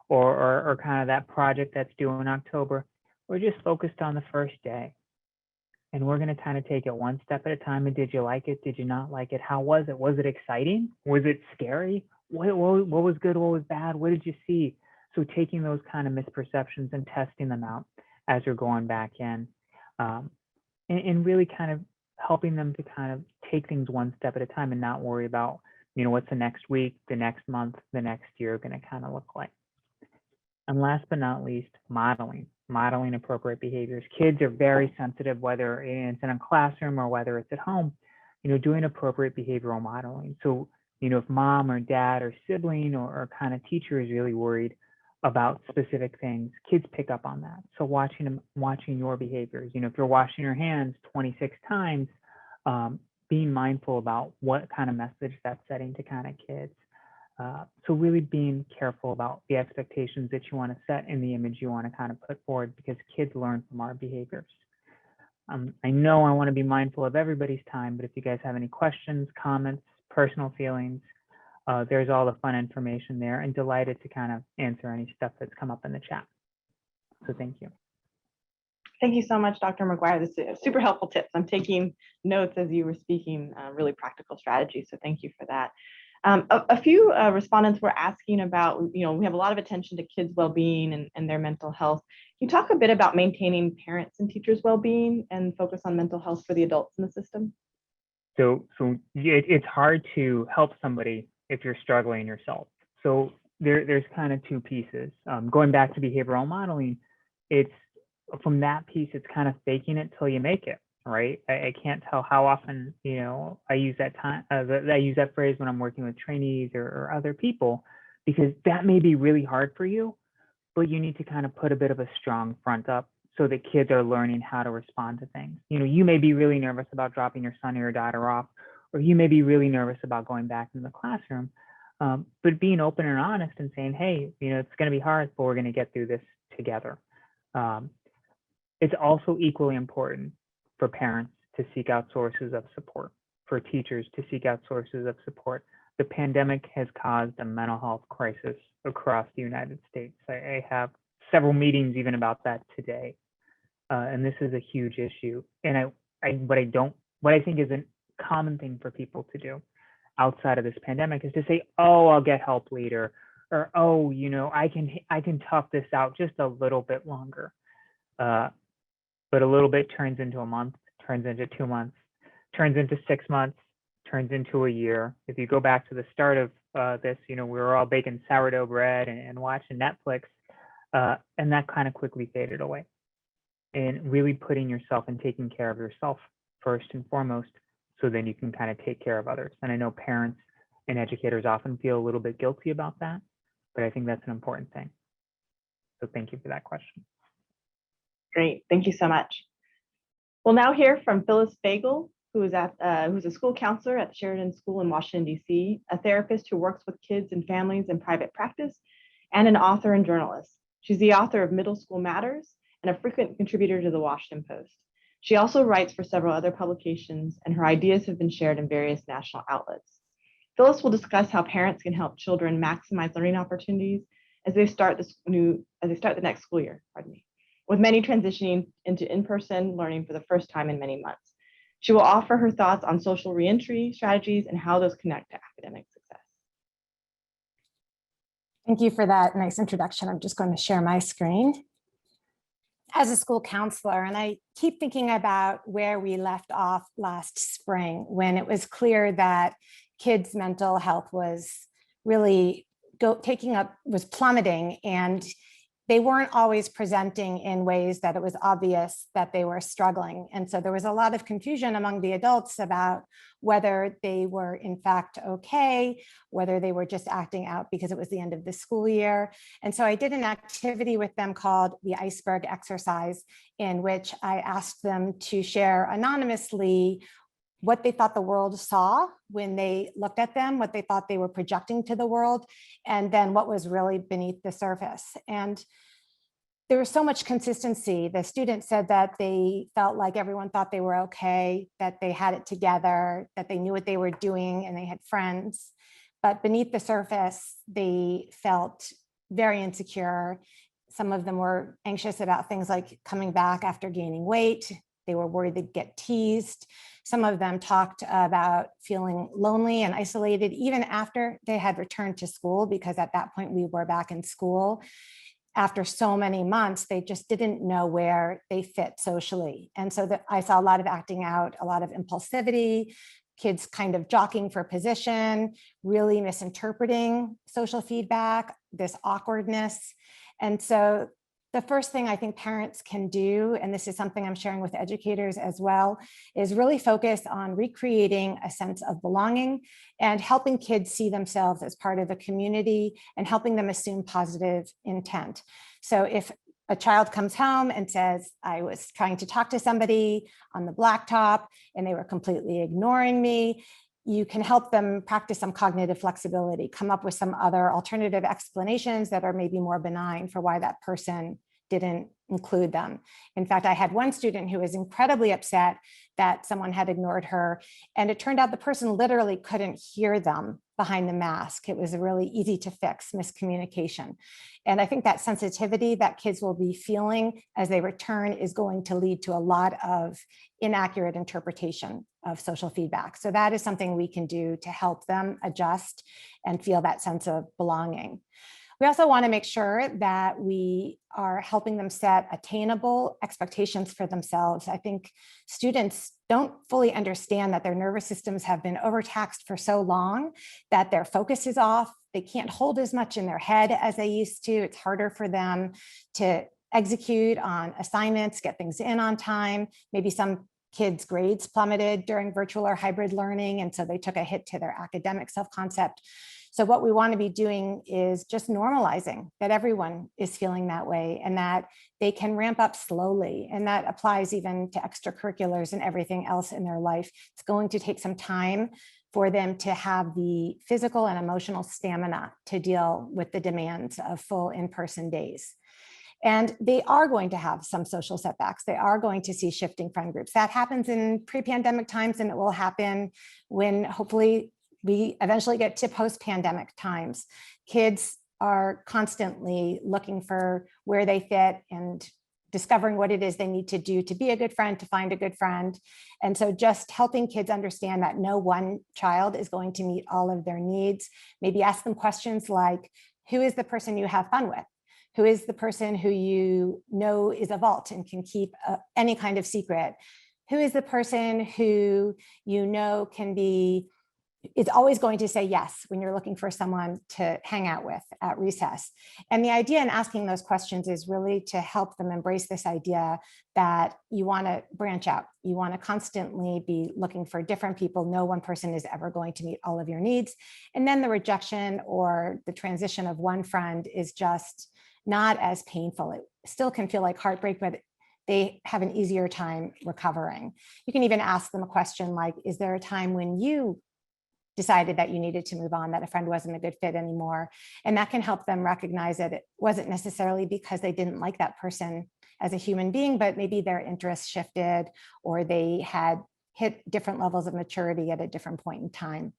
or kind of that project that's due in October. We're just focused on the first day. And we're going to kind of take it one step at a time. And did you like it? Did you not like it? How was it? Was it exciting? Was it scary? What was good? What was bad? What did you see? So taking those kind of misperceptions and testing them out as you're going back in, and really kind of helping them to kind of take things one step at a time and not worry about, what's the next week, the next month, the next year going to kind of look like. And last but not least, modeling appropriate behaviors. Kids are very sensitive, whether it's in a classroom or whether it's at home, doing appropriate behavioral modeling. So, if mom or dad or sibling or kind of teacher is really worried about specific things, kids pick up on that. So watching your behaviors, if you're washing your hands 26 times, being mindful about what kind of message that's setting to kind of kids. So really being careful about the expectations that you want to set and the image you want to kind of put forward, because kids learn from our behaviors. I know I want to be mindful of everybody's time, but if you guys have any questions, comments, personal feelings, there's all the fun information there, and delighted to kind of answer any stuff that's come up in the chat. So thank you. Thank you so much, Dr. McGuire. This is super helpful tips. I'm taking notes as you were speaking, really practical strategies. So thank you for that. A few respondents were asking about, we have a lot of attention to kids' well-being and their mental health. Can you talk a bit about maintaining parents' and teachers' well-being and focus on mental health for the adults in the system? So it's hard to help somebody if you're struggling yourself. So there's kind of two pieces. Going back to behavioral modeling, it's from that piece, it's kind of faking it till you make it, right? I can't tell how often, I use that phrase when I'm working with trainees or other people, because that may be really hard for you, but you need to kind of put a bit of a strong front up so that kids are learning how to respond to things. You may be really nervous about dropping your son or your daughter off, or you may be really nervous about going back into the classroom, but being open and honest and saying, hey, it's going to be hard, but we're going to get through this together. It's also equally important for parents to seek out sources of support, for teachers to seek out sources of support. The pandemic has caused a mental health crisis across the United States. I have several meetings even about that today. And this is a huge issue. And what I think is a common thing for people to do outside of this pandemic is to say, oh, I'll get help later, or, oh, I can tough this out just a little bit longer. But a little bit turns into a month, turns into 2 months, turns into 6 months, turns into a year. If you go back to the start of this, we were all baking sourdough bread and watching Netflix, and that kind of quickly faded away. and really putting yourself and taking care of yourself first and foremost, so then you can kind of take care of others. And I know parents and educators often feel a little bit guilty about that, but I think that's an important thing. So thank you for that question. Great, thank you so much. We'll now hear from Phyllis Fagell, who's a school counselor at Sheridan School in Washington, D.C., a therapist who works with kids and families in private practice, and an author and journalist. She's the author of Middle School Matters and a frequent contributor to the Washington Post. She also writes for several other publications, and her ideas have been shared in various national outlets. Phyllis will discuss how parents can help children maximize learning opportunities as they start the next school year, with many transitioning into in-person learning for the first time in many months. She will offer her thoughts on social reentry strategies and how those connect to academic success. Thank you for that nice introduction. I'm just going to share my screen. As a school counselor, and I keep thinking about where we left off last spring, when it was clear that kids' mental health was really was plummeting, and they weren't always presenting in ways that it was obvious that they were struggling. And so there was a lot of confusion among the adults about whether they were in fact okay, whether they were just acting out because it was the end of the school year. And so I did an activity with them called the iceberg exercise, in which I asked them to share anonymously what they thought the world saw when they looked at them, what they thought they were projecting to the world, and then what was really beneath the surface. And there was so much consistency. The students said that they felt like everyone thought they were okay, that they had it together, that they knew what they were doing, and they had friends. But beneath the surface, they felt very insecure. Some of them were anxious about things like coming back after gaining weight. They were worried they'd get teased. Some of them talked about feeling lonely and isolated even after they had returned to school, because at that point we were back in school. After so many months, they just didn't know where they fit socially. And so I saw a lot of acting out, a lot of impulsivity, kids kind of jockeying for position, really misinterpreting social feedback, this awkwardness. And so the first thing I think parents can do, and this is something I'm sharing with educators as well, is really focus on recreating a sense of belonging and helping kids see themselves as part of a community and helping them assume positive intent. So if a child comes home and says, I was trying to talk to somebody on the blacktop and they were completely ignoring me, you can help them practice some cognitive flexibility, come up with some other alternative explanations that are maybe more benign for why that person didn't include them. In fact, I had one student who was incredibly upset that someone had ignored her, and it turned out the person literally couldn't hear them behind the mask. It was a really easy to fix miscommunication. And I think that sensitivity that kids will be feeling as they return is going to lead to a lot of inaccurate interpretation of social feedback. So that is something we can do to help them adjust and feel that sense of belonging. We also want to make sure that we are helping them set attainable expectations for themselves. I think students don't fully understand that their nervous systems have been overtaxed for so long that their focus is off. They can't hold as much in their head as they used to. It's harder for them to execute on assignments, get things in on time. Maybe some kids' grades plummeted during virtual or hybrid learning, and so they took a hit to their academic self-concept. So what we want to be doing is just normalizing that everyone is feeling that way and that they can ramp up slowly. And that applies even to extracurriculars and everything else in their life. It's going to take some time for them to have the physical and emotional stamina to deal with the demands of full in-person days. And they are going to have some social setbacks. They are going to see shifting friend groups. That happens in pre-pandemic times, and it will happen when hopefully we eventually get to post-pandemic times. Kids are constantly looking for where they fit and discovering what it is they need to do to be a good friend, to find a good friend. And so just helping kids understand that no one child is going to meet all of their needs. Maybe ask them questions like, who is the person you have fun with? Who is the person who you know is a vault and can keep any kind of secret? Who is the person who you know can be is always going to say yes when you're looking for someone to hang out with at recess. And the idea in asking those questions is really to help them embrace this idea that you want to branch out. You want to constantly be looking for different people. No one person is ever going to meet all of your needs. And then the rejection or the transition of one friend is just not as painful. It still can feel like heartbreak, but they have an easier time recovering. You can even ask them a question like, is there a time when you decided that you needed to move on, that a friend wasn't a good fit anymore? And that can help them recognize that it wasn't necessarily because they didn't like that person as a human being, but maybe their interests shifted or they had hit different levels of maturity at a different point in time.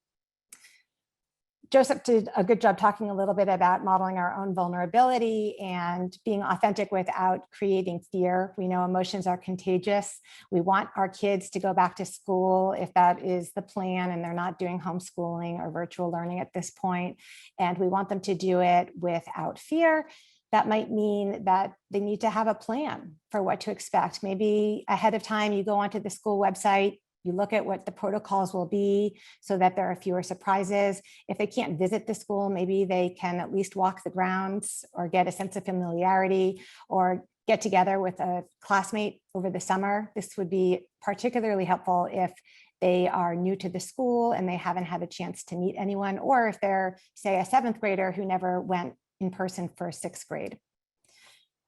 Joseph did a good job talking a little bit about modeling our own vulnerability and being authentic without creating fear. We know emotions are contagious. We want our kids to go back to school if that is the plan and they're not doing homeschooling or virtual learning at this point. And we want them to do it without fear. That might mean that they need to have a plan for what to expect. Maybe ahead of time, you go onto the school website, you look at what the protocols will be so that there are fewer surprises. If they can't visit the school, maybe they can at least walk the grounds or get a sense of familiarity or get together with a classmate over the summer. This would be particularly helpful if they are new to the school and they haven't had a chance to meet anyone, or if they're, say, a 7th grader who never went in person for 6th grade.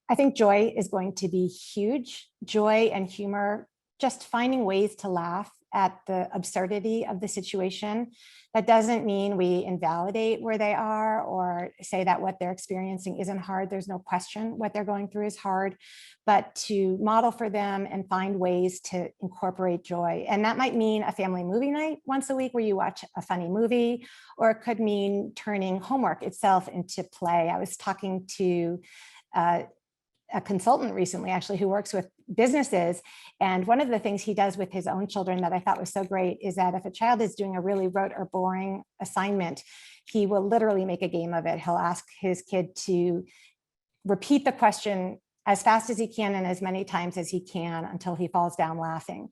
I think joy is going to be huge. Joy and humor, just finding ways to laugh at the absurdity of the situation. That doesn't mean we invalidate where they are or say that what they're experiencing isn't hard. There's no question what they're going through is hard, but to model for them and find ways to incorporate joy. And that might mean a family movie night once a week where you watch a funny movie, or it could mean turning homework itself into play. I was talking to a consultant recently, actually, who works with businesses. And one of the things he does with his own children that I thought was so great is that if a child is doing a really rote or boring assignment, he will literally make a game of it. He'll ask his kid to repeat the question as fast as he can and as many times as he can until he falls down laughing.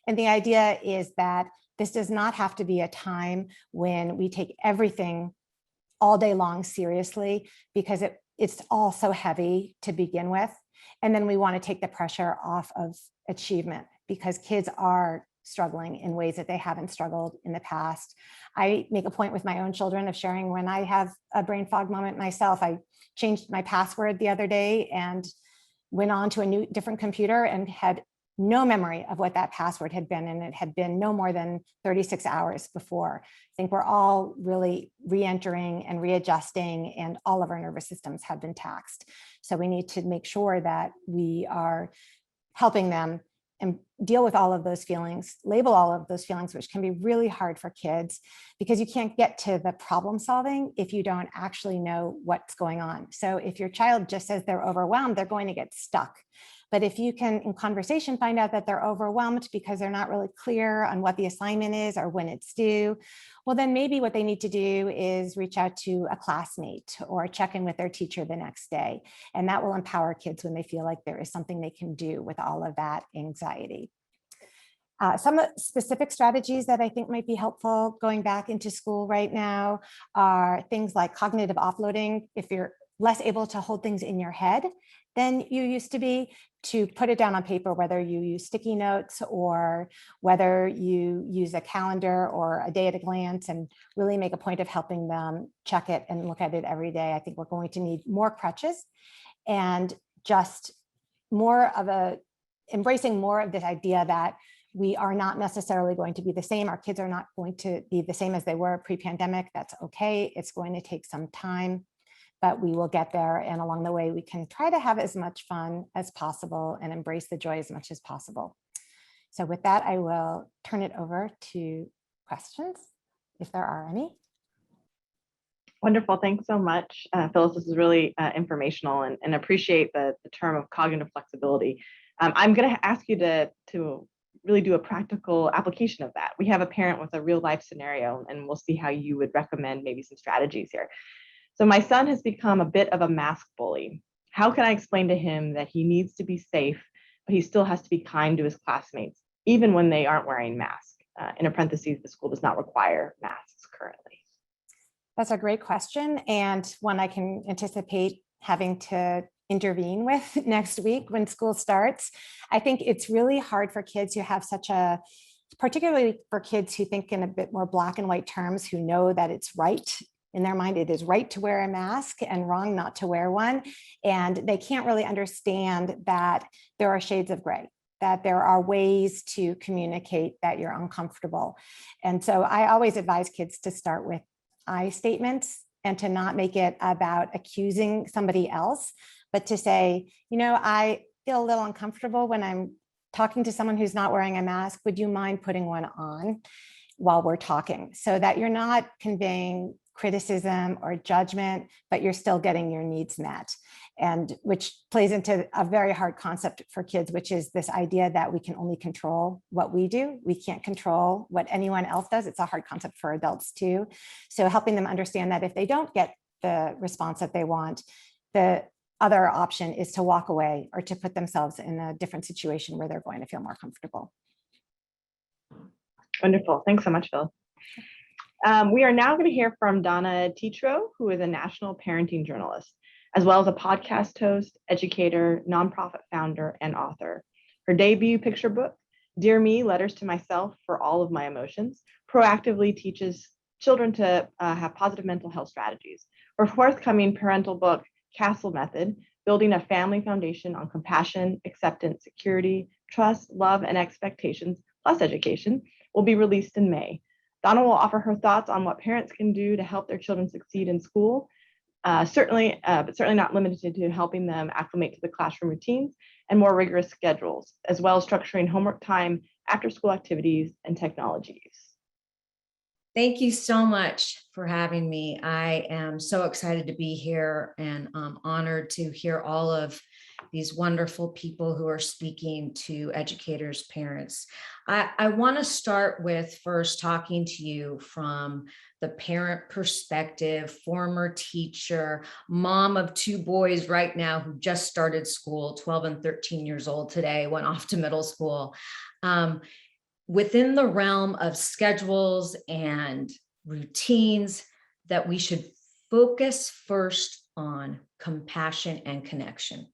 And the idea is that this does not have to be a time when we take everything all day long seriously, because it's all so heavy to begin with. And then we want to take the pressure off of achievement because kids are struggling in ways that they haven't struggled in the past. I make a point with my own children of sharing when I have a brain fog moment myself. I changed my password the other day and went on to a different computer and had no memory of what that password had been, and it had been no more than 36 hours before. I think we're all really re-entering and readjusting, and all of our nervous systems have been taxed. So we need to make sure that we are helping them and deal with all of those feelings, label all of those feelings, which can be really hard for kids because you can't get to the problem solving if you don't actually know what's going on. So if your child just says they're overwhelmed, they're going to get stuck. But if you can, in conversation, find out that they're overwhelmed because they're not really clear on what the assignment is or when it's due, well, then maybe what they need to do is reach out to a classmate or check in with their teacher the next day. And that will empower kids when they feel like there is something they can do with all of that anxiety. Some specific strategies that I think might be helpful going back into school right now are things like cognitive offloading. If you're less able to hold things in your head than you used to be, to put it down on paper, whether you use sticky notes or whether you use a calendar or a day at a glance, and really make a point of helping them check it and look at it every day. I think we're going to need more crutches and just more of embracing more of this idea that we are not necessarily going to be the same. Our kids are not going to be the same as they were pre-pandemic. That's okay. It's going to take some time, but we will get there. And along the way, we can try to have as much fun as possible and embrace the joy as much as possible. So with that, I will turn it over to questions, if there are any. Wonderful. Thanks so much, Phyllis. This is really informational, and appreciate the term of cognitive flexibility. I'm going to ask you to really do a practical application of that. We have a parent with a real life scenario, and we'll see how you would recommend maybe some strategies here. So my son has become a bit of a mask bully. How can I explain to him that he needs to be safe, but he still has to be kind to his classmates, even when they aren't wearing masks? in a parentheses, the school does not require masks currently? That's a great question, and one I can anticipate having to intervene with next week when school starts. I think it's really hard for kids who have particularly for kids who think in a bit more black and white terms, who know that it's right in their mind, it is right to wear a mask and wrong not to wear one. And they can't really understand that there are shades of gray, that there are ways to communicate that you're uncomfortable. And so I always advise kids to start with I statements and to not make it about accusing somebody else, but to say, I feel a little uncomfortable when I'm talking to someone who's not wearing a mask. Would you mind putting one on while we're talking? So that you're not conveying criticism or judgment, but you're still getting your needs met. And which plays into a very hard concept for kids, which is this idea that we can only control what we do. We can't control what anyone else does. It's a hard concept for adults too. So helping them understand that if they don't get the response that they want, the other option is to walk away or to put themselves in a different situation where they're going to feel more comfortable. Wonderful. Thanks so much, Phil. We are now going to hear from Donna Tetreault, who is a national parenting journalist, as well as a podcast host, educator, nonprofit founder, and author. Her debut picture book, Dear Me, Letters to Myself for All of My Emotions, proactively teaches children to have positive mental health strategies. Her forthcoming parental book, Castle Method, Building a Family Foundation on Compassion, Acceptance, Security, Trust, Love, and Expectations, plus Education, will be released in May. Donna will offer her thoughts on what parents can do to help their children succeed in school, but certainly not limited to helping them acclimate to the classroom routines and more rigorous schedules, as well as structuring homework time, after-school activities, and technologies. Thank you so much for having me. I am so excited to be here, and I'm honored to hear all of these wonderful people who are speaking to educators, parents. I want to start with first talking to you from the parent perspective, former teacher, mom of two boys right now who just started school, 12 and 13 years old today, went off to middle school. Within the realm of schedules and routines, that we should focus first on compassion and connection.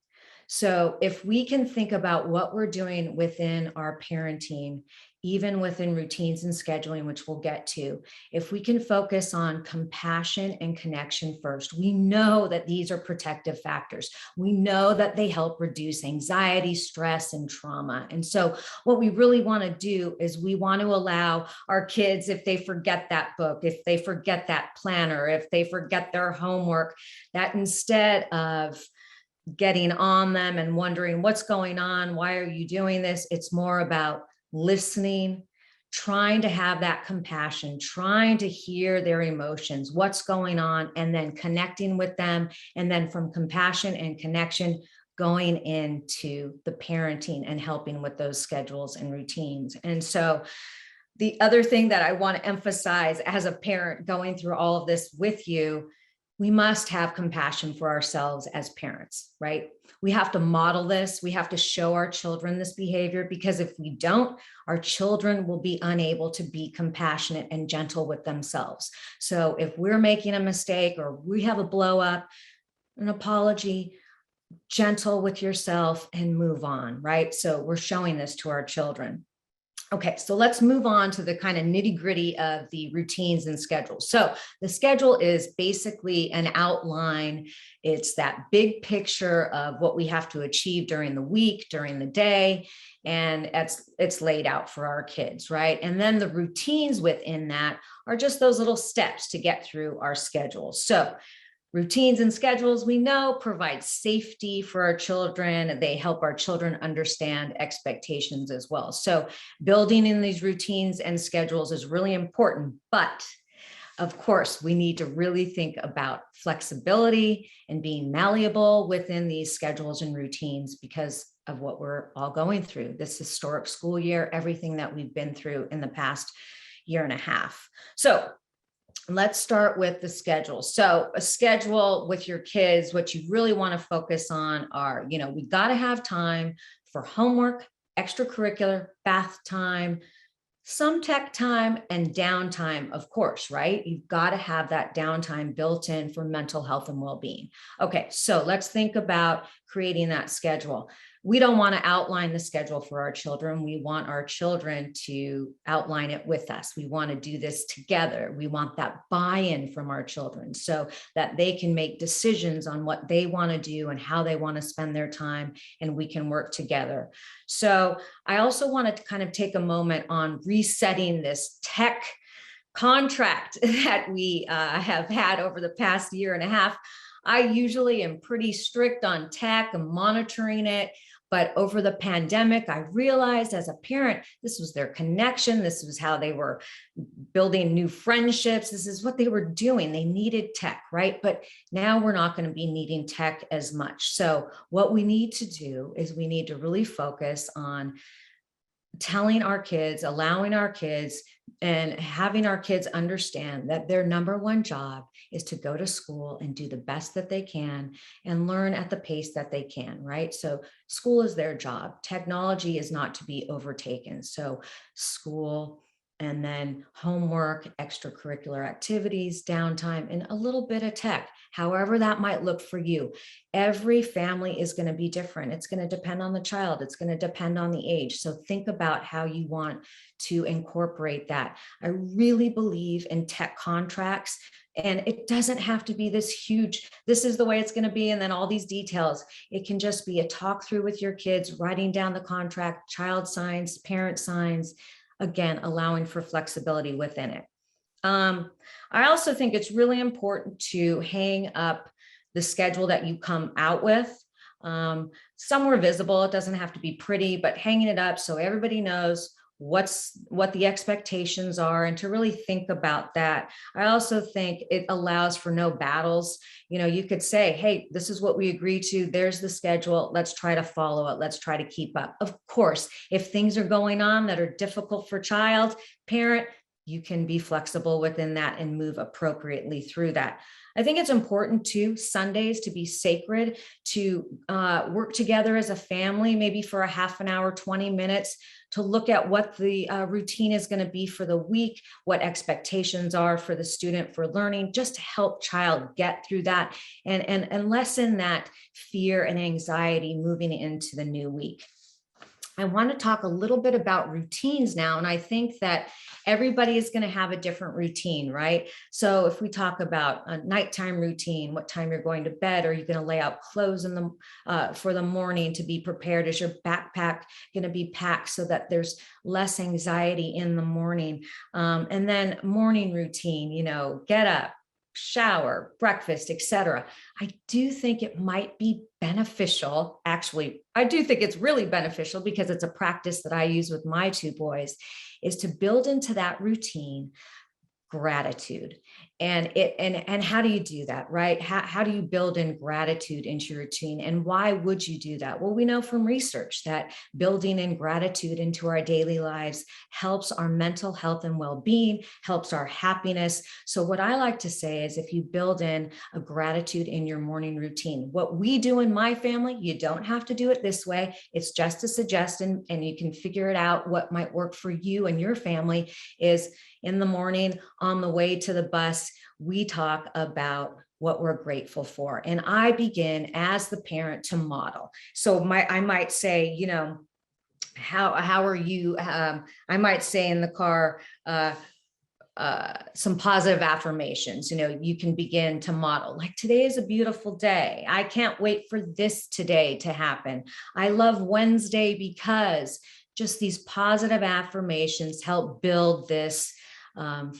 So if we can think about what we're doing within our parenting, even within routines and scheduling, which we'll get to, if we can focus on compassion and connection first, we know that these are protective factors. We know that they help reduce anxiety, stress, and trauma. And so what we really want to do is we want to allow our kids, if they forget that book, if they forget that planner, if they forget their homework, that instead of getting on them and wondering what's going on, why are you doing this, it's more about listening, trying to have that compassion, trying to hear their emotions, what's going on, and then connecting with them. And then from compassion and connection, going into the parenting and helping with those schedules and routines. And so the other thing that I want to emphasize as a parent going through all of this with you, we must have compassion for ourselves as parents, right? We have to model this. We have to show our children this behavior, because if we don't, our children will be unable to be compassionate and gentle with themselves. So if we're making a mistake or we have a blow up, an apology, gentle with yourself and move on, right? So we're showing this to our children. Okay, so let's move on to the kind of nitty gritty of the routines and schedules. So the schedule is basically an outline. It's that big picture of what we have to achieve during the week, during the day, and it's laid out for our kids, right? And then the routines within that are just those little steps to get through our schedule. So routines and schedules, we know, provide safety for our children. They help our children understand expectations as well. So building in these routines and schedules is really important. But of course, we need to really think about flexibility and being malleable within these schedules and routines because of what we're all going through, this historic school year, everything that we've been through in the past year and a half. So let's start with the schedule. So a schedule with your kids, what you really want to focus on are, we got to have time for homework, extracurricular, bath time, some tech time and downtime, of course, right? You've got to have that downtime built in for mental health and well-being. Okay, so let's think about creating that schedule. We don't want to outline the schedule for our children. We want our children to outline it with us. We want to do this together. We want that buy-in from our children so that they can make decisions on what they want to do and how they want to spend their time, and we can work together. So I also want to kind of take a moment on resetting this tech contract that we have had over the past year and a half. I usually am pretty strict on tech and monitoring it. But over the pandemic, I realized as a parent, this was their connection. This was how they were building new friendships. This is what they were doing. They needed tech, right? But now we're not going to be needing tech as much. So what we need to do is we need to really focus on telling our kids, allowing our kids, and having our kids understand that their number one job is to go to school and do the best that they can and learn at the pace that they can, right? So school is their job. Technology is not to be overtaken. So school, and then homework, extracurricular activities, downtime, and a little bit of tech, however that might look for you. Every family is going to be different. It's going to depend on the child. It's going to depend on the age. So think about how you want to incorporate that. I really believe in tech contracts, and it doesn't have to be this huge, this is the way it's going to be, and then all these details. It can just be a talk through with your kids, writing down the contract, child signs, parent signs, again, allowing for flexibility within it. I also think it's really important to hang up the schedule that you come out with somewhere visible. It doesn't have to be pretty, but hanging it up so everybody knows what the expectations are, and to really think about that. I also think it allows for no battles. You know, you could say, hey, this is what we agree to. There's the schedule. Let's try to follow it. Let's try to keep up. Of course, if things are going on that are difficult for child, parent, you can be flexible within that and move appropriately through that. I think it's important too, Sundays to be sacred, to work together as a family, maybe for a half an hour, 20 minutes, to look at what the routine is going to be for the week, what expectations are for the student for learning, just to help child get through that and lessen that fear and anxiety moving into the new week. I want to talk a little bit about routines now. And I think that everybody is going to have a different routine, right? So if we talk about a nighttime routine, what time you're going to bed, are you going to lay out clothes in the for the morning to be prepared? Is your backpack going to be packed so that there's less anxiety in the morning? And then morning routine, you know, get up, shower, breakfast, etc. I do think it might be beneficial. Actually, I do think it's really beneficial because it's a practice that I use with my two boys, is to build into that routine gratitude. And how do you do that, right? How do you build in gratitude into your routine? And why would you do that? Well, we know from research that building in gratitude into our daily lives helps our mental health and well-being, helps our happiness. So what I like to say is, if you build in a gratitude in your morning routine, what we do in my family, you don't have to do it this way. It's just a suggestion, and you can figure it out what might work for you and your family. Is in the morning on the way to the bus, we talk about what we're grateful for. And I begin as the parent to model. So I might say, you know, how are you? I might say in the car, some positive affirmations. You know, you can begin to model, like, today is a beautiful day. I can't wait for this today to happen. I love Wednesday, because just these positive affirmations help build this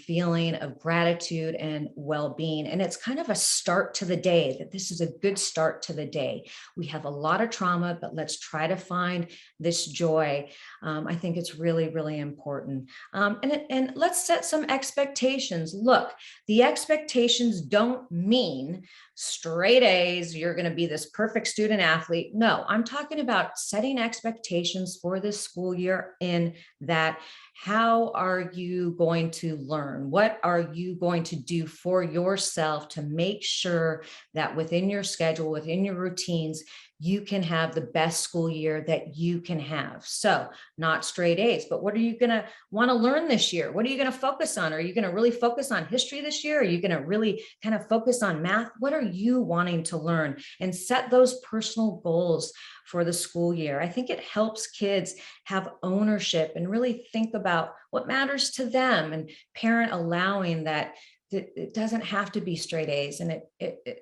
feeling of gratitude and well-being. And it's kind of a start to the day, that this is a good start to the day. We have a lot of trauma, but let's try to find this joy. I think it's really, really important. And let's set some expectations. Look, the expectations don't mean straight A's, you're going to be this perfect student athlete. No, I'm talking about setting expectations for this school year, in that, how are you going to learn? What are you going to do for yourself to make sure that within your schedule, within your routines, you can have the best school year that you can have. So not straight A's, but what are you going to want to learn this year? What are you going to focus on? Are you going to really focus on history this year? Are you going to really kind of focus on math? What are you wanting to learn? And set those personal goals for the school year. I think it helps kids have ownership and really think about what matters to them, and parent allowing that it doesn't have to be straight A's, and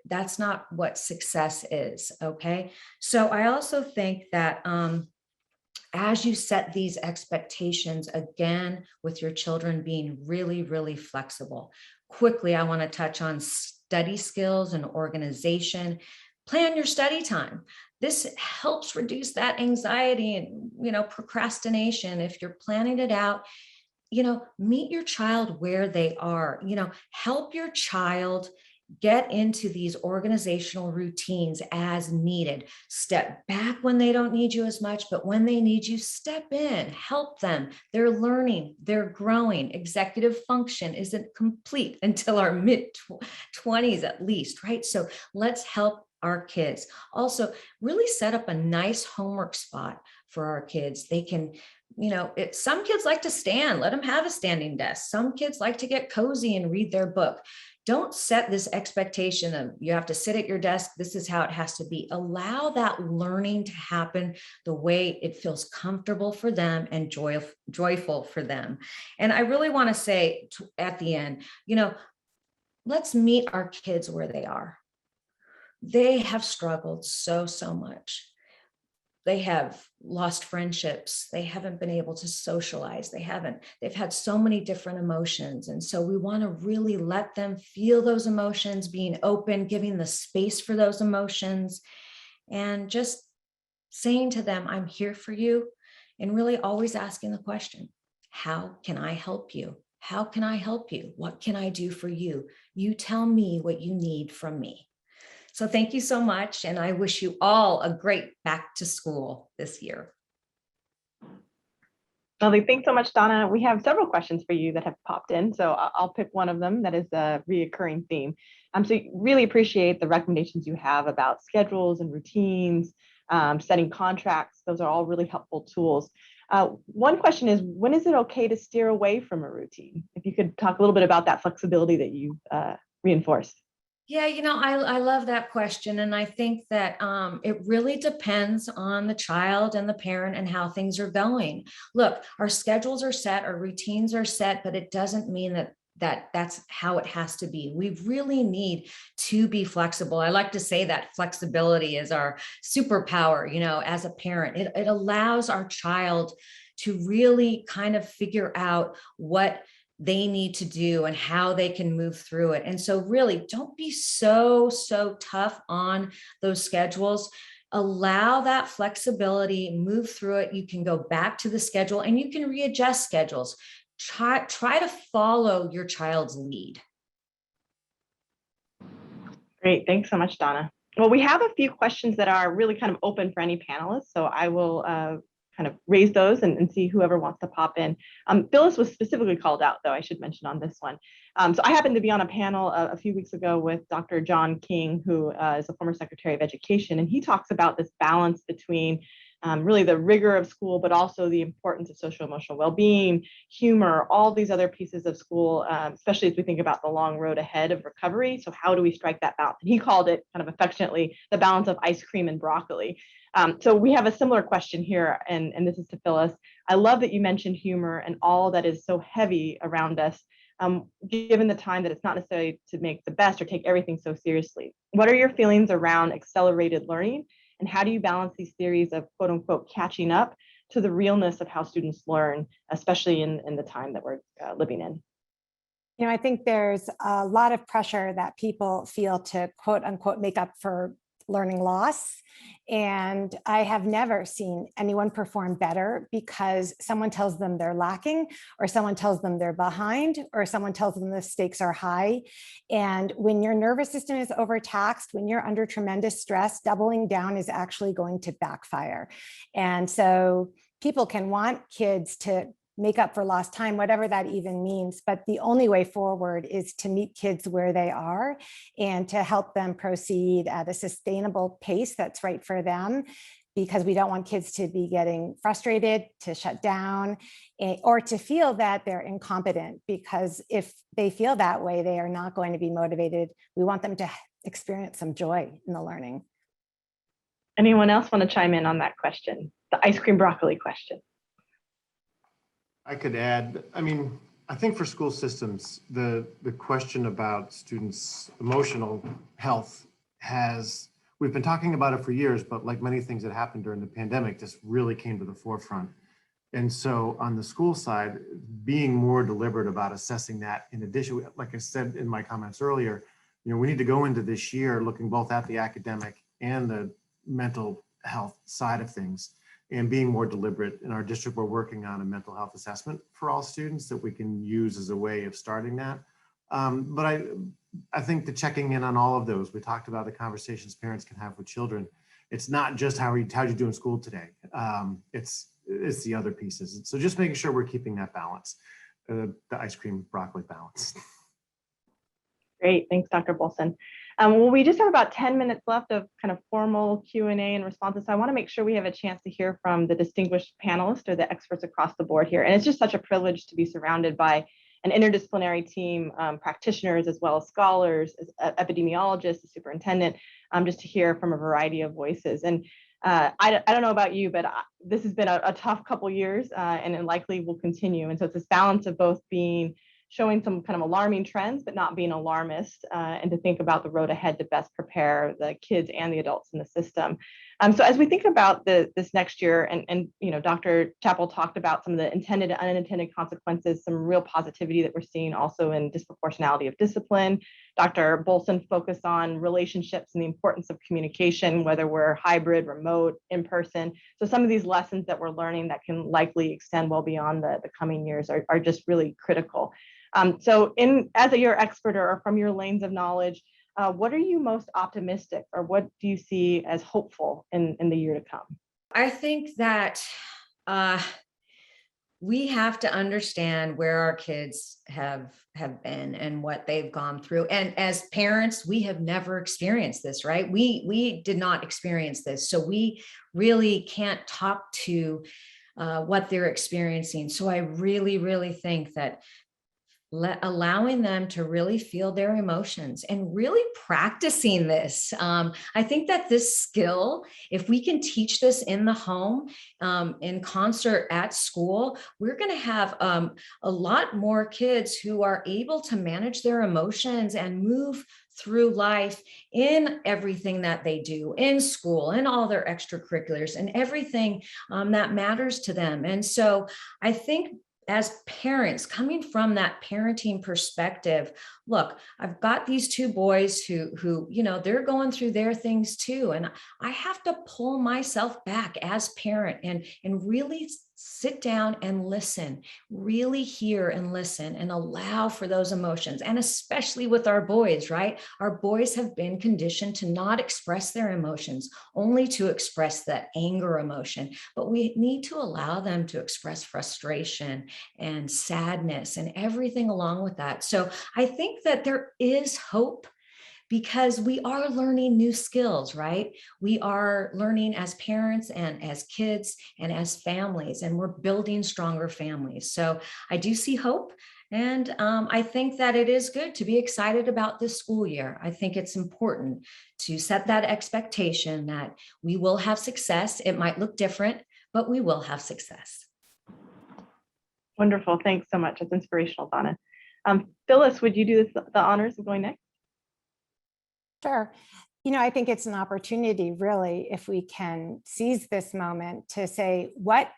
that's not what success is. Okay. So I also think that as you set these expectations, again, with your children, being really, really flexible. Quickly, I want to touch on study skills and organization. Plan your study time. This helps reduce that anxiety and, procrastination. If you're planning it out, meet your child where they are, help your child get into these organizational routines as needed. Step back when they don't need you as much, but when they need you, step in, help them. They're learning, they're growing. Executive function isn't complete until our mid-20s at least, right? So let's help our kids. Also, really set up a nice homework spot for our kids. They can, some kids like to stand, let them have a standing desk. Some kids like to get cozy and read their book. Don't set this expectation of you have to sit at your desk. This is how it has to be. Allow that learning to happen the way it feels comfortable for them and joyful for them. And I really want to say at the end, let's meet our kids where they are. They have struggled so much. They have lost friendships. They haven't been able to socialize. They've had so many different emotions. And so we want to really let them feel those emotions, being open, giving the space for those emotions, and just saying to them, I'm here for you. And really always asking the question, how can I help you? How can I help you? What can I do for you? You tell me what you need from me. So thank you so much. And I wish you all a great back to school this year. Lovely. Thanks so much, Donna. We have several questions for you that have popped in. So I'll pick one of them that is a reoccurring theme. So really appreciate the recommendations you have about schedules and routines, setting contracts. Those are all really helpful tools. One question is, when is it okay to steer away from a routine? If you could talk a little bit about that flexibility that you reinforced. Yeah, I love that question. And I think that it really depends on the child and the parent and how things are going. Look, our schedules are set, our routines are set, but it doesn't mean that's how it has to be. We really need to be flexible. I like to say that flexibility is our superpower, as a parent. It allows our child to really kind of figure out what they need to do and how they can move through it. And so really don't be so tough on those schedules. Allow that flexibility, move through it. You can go back to the schedule and you can readjust schedules. Try to follow your child's lead. Great. Thanks so much, Donna. Well, we have a few questions that are really kind of open for any panelists. So I will kind of raise those and see whoever wants to pop in. Phyllis was specifically called out, though, I should mention on this one. So I happened to be on a panel a few weeks ago with Dr. John King, who is a former Secretary of Education, and he talks about this balance between really the rigor of school, but also the importance of social emotional well-being, humor, all these other pieces of school, especially as we think about the long road ahead of recovery. So how do we strike that balance? And he called it kind of affectionately the balance of ice cream and broccoli. So we have a similar question here, and this is to Phyllis. I love that you mentioned humor and all that is so heavy around us, given the time that it's not necessarily to make the best or take everything so seriously. What are your feelings around accelerated learning? And how do you balance these theories of quote unquote catching up to the realness of how students learn, especially in the time that we're living in? I think there's a lot of pressure that people feel to quote unquote make up for learning loss. And I have never seen anyone perform better because someone tells them they're lacking, or someone tells them they're behind, or someone tells them the stakes are high. And when your nervous system is overtaxed, when you're under tremendous stress, doubling down is actually going to backfire. And so people can want kids to make up for lost time, whatever that even means. But the only way forward is to meet kids where they are and to help them proceed at a sustainable pace that's right for them, because we don't want kids to be getting frustrated, to shut down, or to feel that they're incompetent, because if they feel that way, they are not going to be motivated. We want them to experience some joy in the learning. Anyone else want to chime in on that question? The ice cream broccoli question. I could add, I mean, I think for school systems, the question about students' emotional health we've been talking about it for years, but like many things that happened during the pandemic, this really came to the forefront. And so on the school side, being more deliberate about assessing that, in addition, like I said in my comments earlier, we need to go into this year looking both at the academic and the mental health side of things, and being more deliberate. In our district, we're working on a mental health assessment for all students that we can use as a way of starting that. But I think the checking in on all of those, we talked about the conversations parents can have with children. It's not just how'd you do in school today? It's the other pieces. So just making sure we're keeping that balance, the ice cream broccoli balance. Great, thanks, Dr. Bulson. Well, we just have about 10 minutes left of kind of formal Q&A and responses. So I want to make sure we have a chance to hear from the distinguished panelists or the experts across the board here. And it's just such a privilege to be surrounded by an interdisciplinary team, practitioners, as well as scholars, epidemiologists, the superintendent, just to hear from a variety of voices. And I don't know about you, but this has been a tough couple years, and it likely will continue. And so it's this balance of both showing some kind of alarming trends, but not being alarmist, and to think about the road ahead to best prepare the kids and the adults in the system. So as we think about this next year, and Dr. Chapple talked about some of the intended and unintended consequences, some real positivity that we're seeing also in disproportionality of discipline. Dr. Bulson focused on relationships and the importance of communication, whether we're hybrid, remote, in person. So some of these lessons that we're learning that can likely extend well beyond the coming years are just really critical. So as your expert or from your lanes of knowledge, what are you most optimistic, or what do you see as hopeful in the year to come? I think that we have to understand where our kids have been and what they've gone through. And as parents, we have never experienced this, right? We did not experience this. So we really can't talk to what they're experiencing. So I really, really think that allowing them to really feel their emotions and really practicing this. I think that this skill, if we can teach this in the home, in concert at school, we're going to have a lot more kids who are able to manage their emotions and move through life in everything that they do in school and all their extracurriculars and everything that matters to them. And so I think as parents, coming from that parenting perspective, look, I've got these two boys who they're going through their things too. And I have to pull myself back as parent and really sit down and listen, really hear and listen and allow for those emotions. And especially with our boys, right? Our boys have been conditioned to not express their emotions, only to express that anger emotion. But we need to allow them to express frustration and sadness and everything along with that. So I think that there is hope, because we are learning new skills, right? We are learning as parents and as kids and as families, and we're building stronger families. So I do see hope. And I think that it is good to be excited about this school year. I think it's important to set that expectation that we will have success. It might look different, but we will have success. Wonderful. Thanks so much. That's inspirational, Donna. Phyllis, would you do the honors of going next? Sure. I think it's an opportunity, really, if we can seize this moment to say what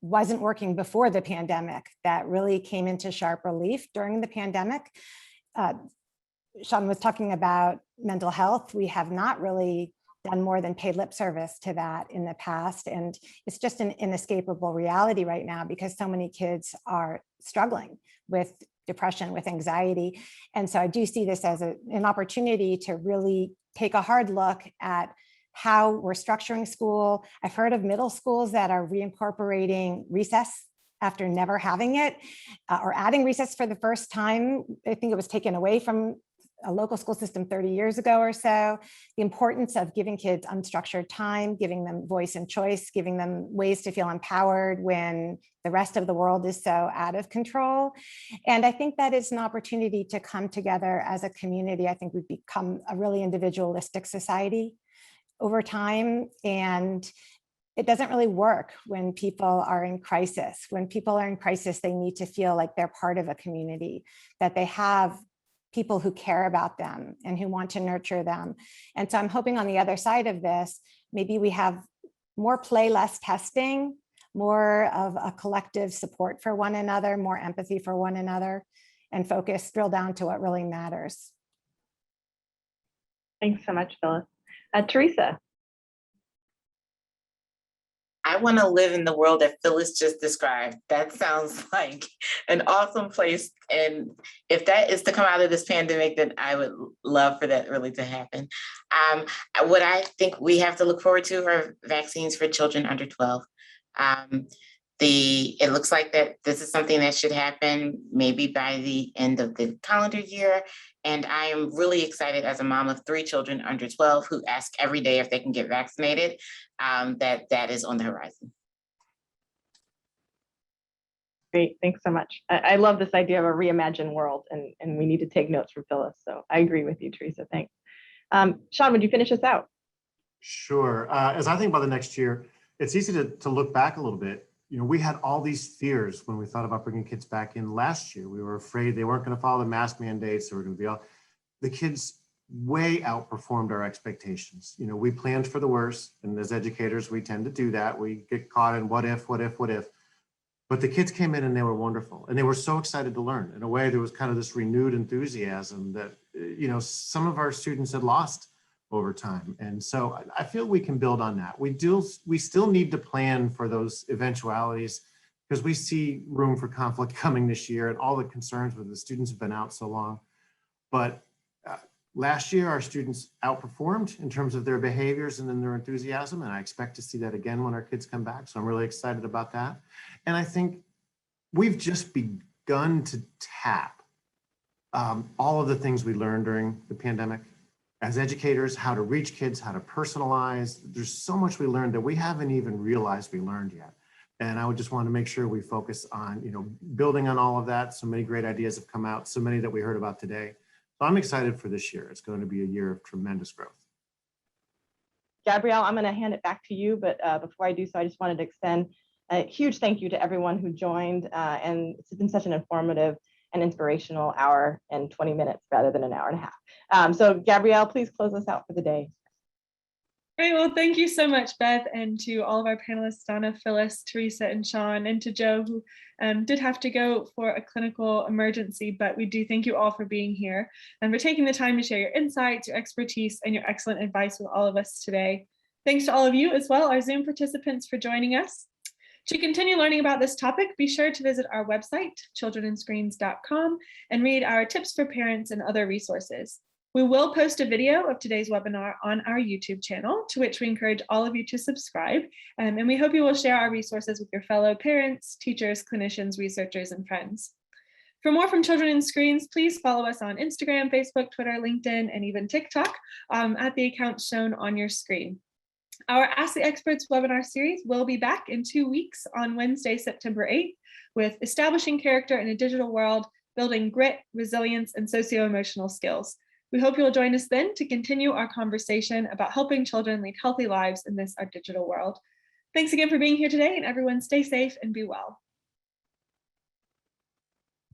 wasn't working before the pandemic that really came into sharp relief during the pandemic. Sean was talking about mental health. We have not really done more than pay lip service to that in the past. And it's just an inescapable reality right now, because so many kids are struggling with depression, with anxiety. And so I do see this as an opportunity to really take a hard look at how we're structuring school. I've heard of middle schools that are reincorporating recess after never having it, or adding recess for the first time. I think it was taken away from a local school system 30 years ago or so. The importance of giving kids unstructured time, giving them voice and choice, giving them ways to feel empowered when the rest of the world is so out of control. And I think that is an opportunity to come together as a community. I think we've become a really individualistic society over time, and it doesn't really work when people are in crisis. When people are in crisis, they need to feel like they're part of a community, that they have people who care about them and who want to nurture them. And so I'm hoping on the other side of this, maybe we have more play, less testing, more of a collective support for one another, more empathy for one another, and focus, drill down to what really matters. Thanks so much, Phyllis. Theresa. I want to live in the world that Phyllis just described. That sounds like an awesome place. And if that is to come out of this pandemic, then I would love for that really to happen. What I think we have to look forward to are vaccines for children under 12. It looks like that this is something that should happen maybe by the end of the calendar year. And I am really excited as a mom of 3 children under 12 who ask every day if they can get vaccinated, that is on the horizon. Great, thanks so much. I love this idea of a reimagined world, and we need to take notes from Phyllis. So I agree with you, Theresa, thanks. Sean, would you finish us out? Sure. As I think about the next year, it's easy to look back a little bit. You know, we had all these fears when we thought about bringing kids back in last year. We were afraid they weren't going to follow the mask mandates. They were going to be all, the kids way outperformed our expectations. You know, we planned for the worst, and as educators, we tend to do that. We get caught in what if. But the kids came in and they were wonderful, and they were so excited to learn. In a way, there was kind of this renewed enthusiasm that, you know, some of our students had lost over time. And so I feel we can build on that. We still need to plan for those eventualities, because we see room for conflict coming this year and all the concerns with the students have been out so long. But last year, our students outperformed in terms of their behaviors and in their enthusiasm. And I expect to see that again when our kids come back. So I'm really excited about that. And I think we've just begun to tap all of the things we learned during the pandemic. As educators, how to reach kids, how to personalize. There's so much we learned that we haven't even realized we learned yet. And I would just want to make sure we focus on, you know, building on all of that. So many great ideas have come out, so many that we heard about today. So I'm excited for this year. It's going to be a year of tremendous growth. Gabrielle, I'm going to hand it back to you, but before I do so, I just wanted to extend a huge thank you to everyone who joined, and it's been such an informative and inspirational hour and 20 minutes rather than an hour and a half. So Gabrielle, please close us out for the day. Great, well, thank you so much, Beth, and to all of our panelists, Donna, Phyllis, Theresa, and Sean, and to Joe, who did have to go for a clinical emergency, but we do thank you all for being here and for taking the time to share your insights, your expertise, and your excellent advice with all of us today. Thanks to all of you as well, our Zoom participants, for joining us. To continue learning about this topic, be sure to visit our website, childrenandscreens.com, and read our tips for parents and other resources. We will post a video of today's webinar on our YouTube channel, to which we encourage all of you to subscribe. And we hope you will share our resources with your fellow parents, teachers, clinicians, researchers, and friends. For more from Children in Screens, please follow us on Instagram, Facebook, Twitter, LinkedIn, and even TikTok at the account shown on your screen. Our Ask the Experts webinar series will be back in 2 weeks on Wednesday, September 8th, with Establishing Character in a Digital World, Building Grit, Resilience, and Socio-Emotional Skills. We hope you'll join us then to continue our conversation about helping children lead healthy lives in this, our digital world. Thanks again for being here today, and everyone stay safe and be well.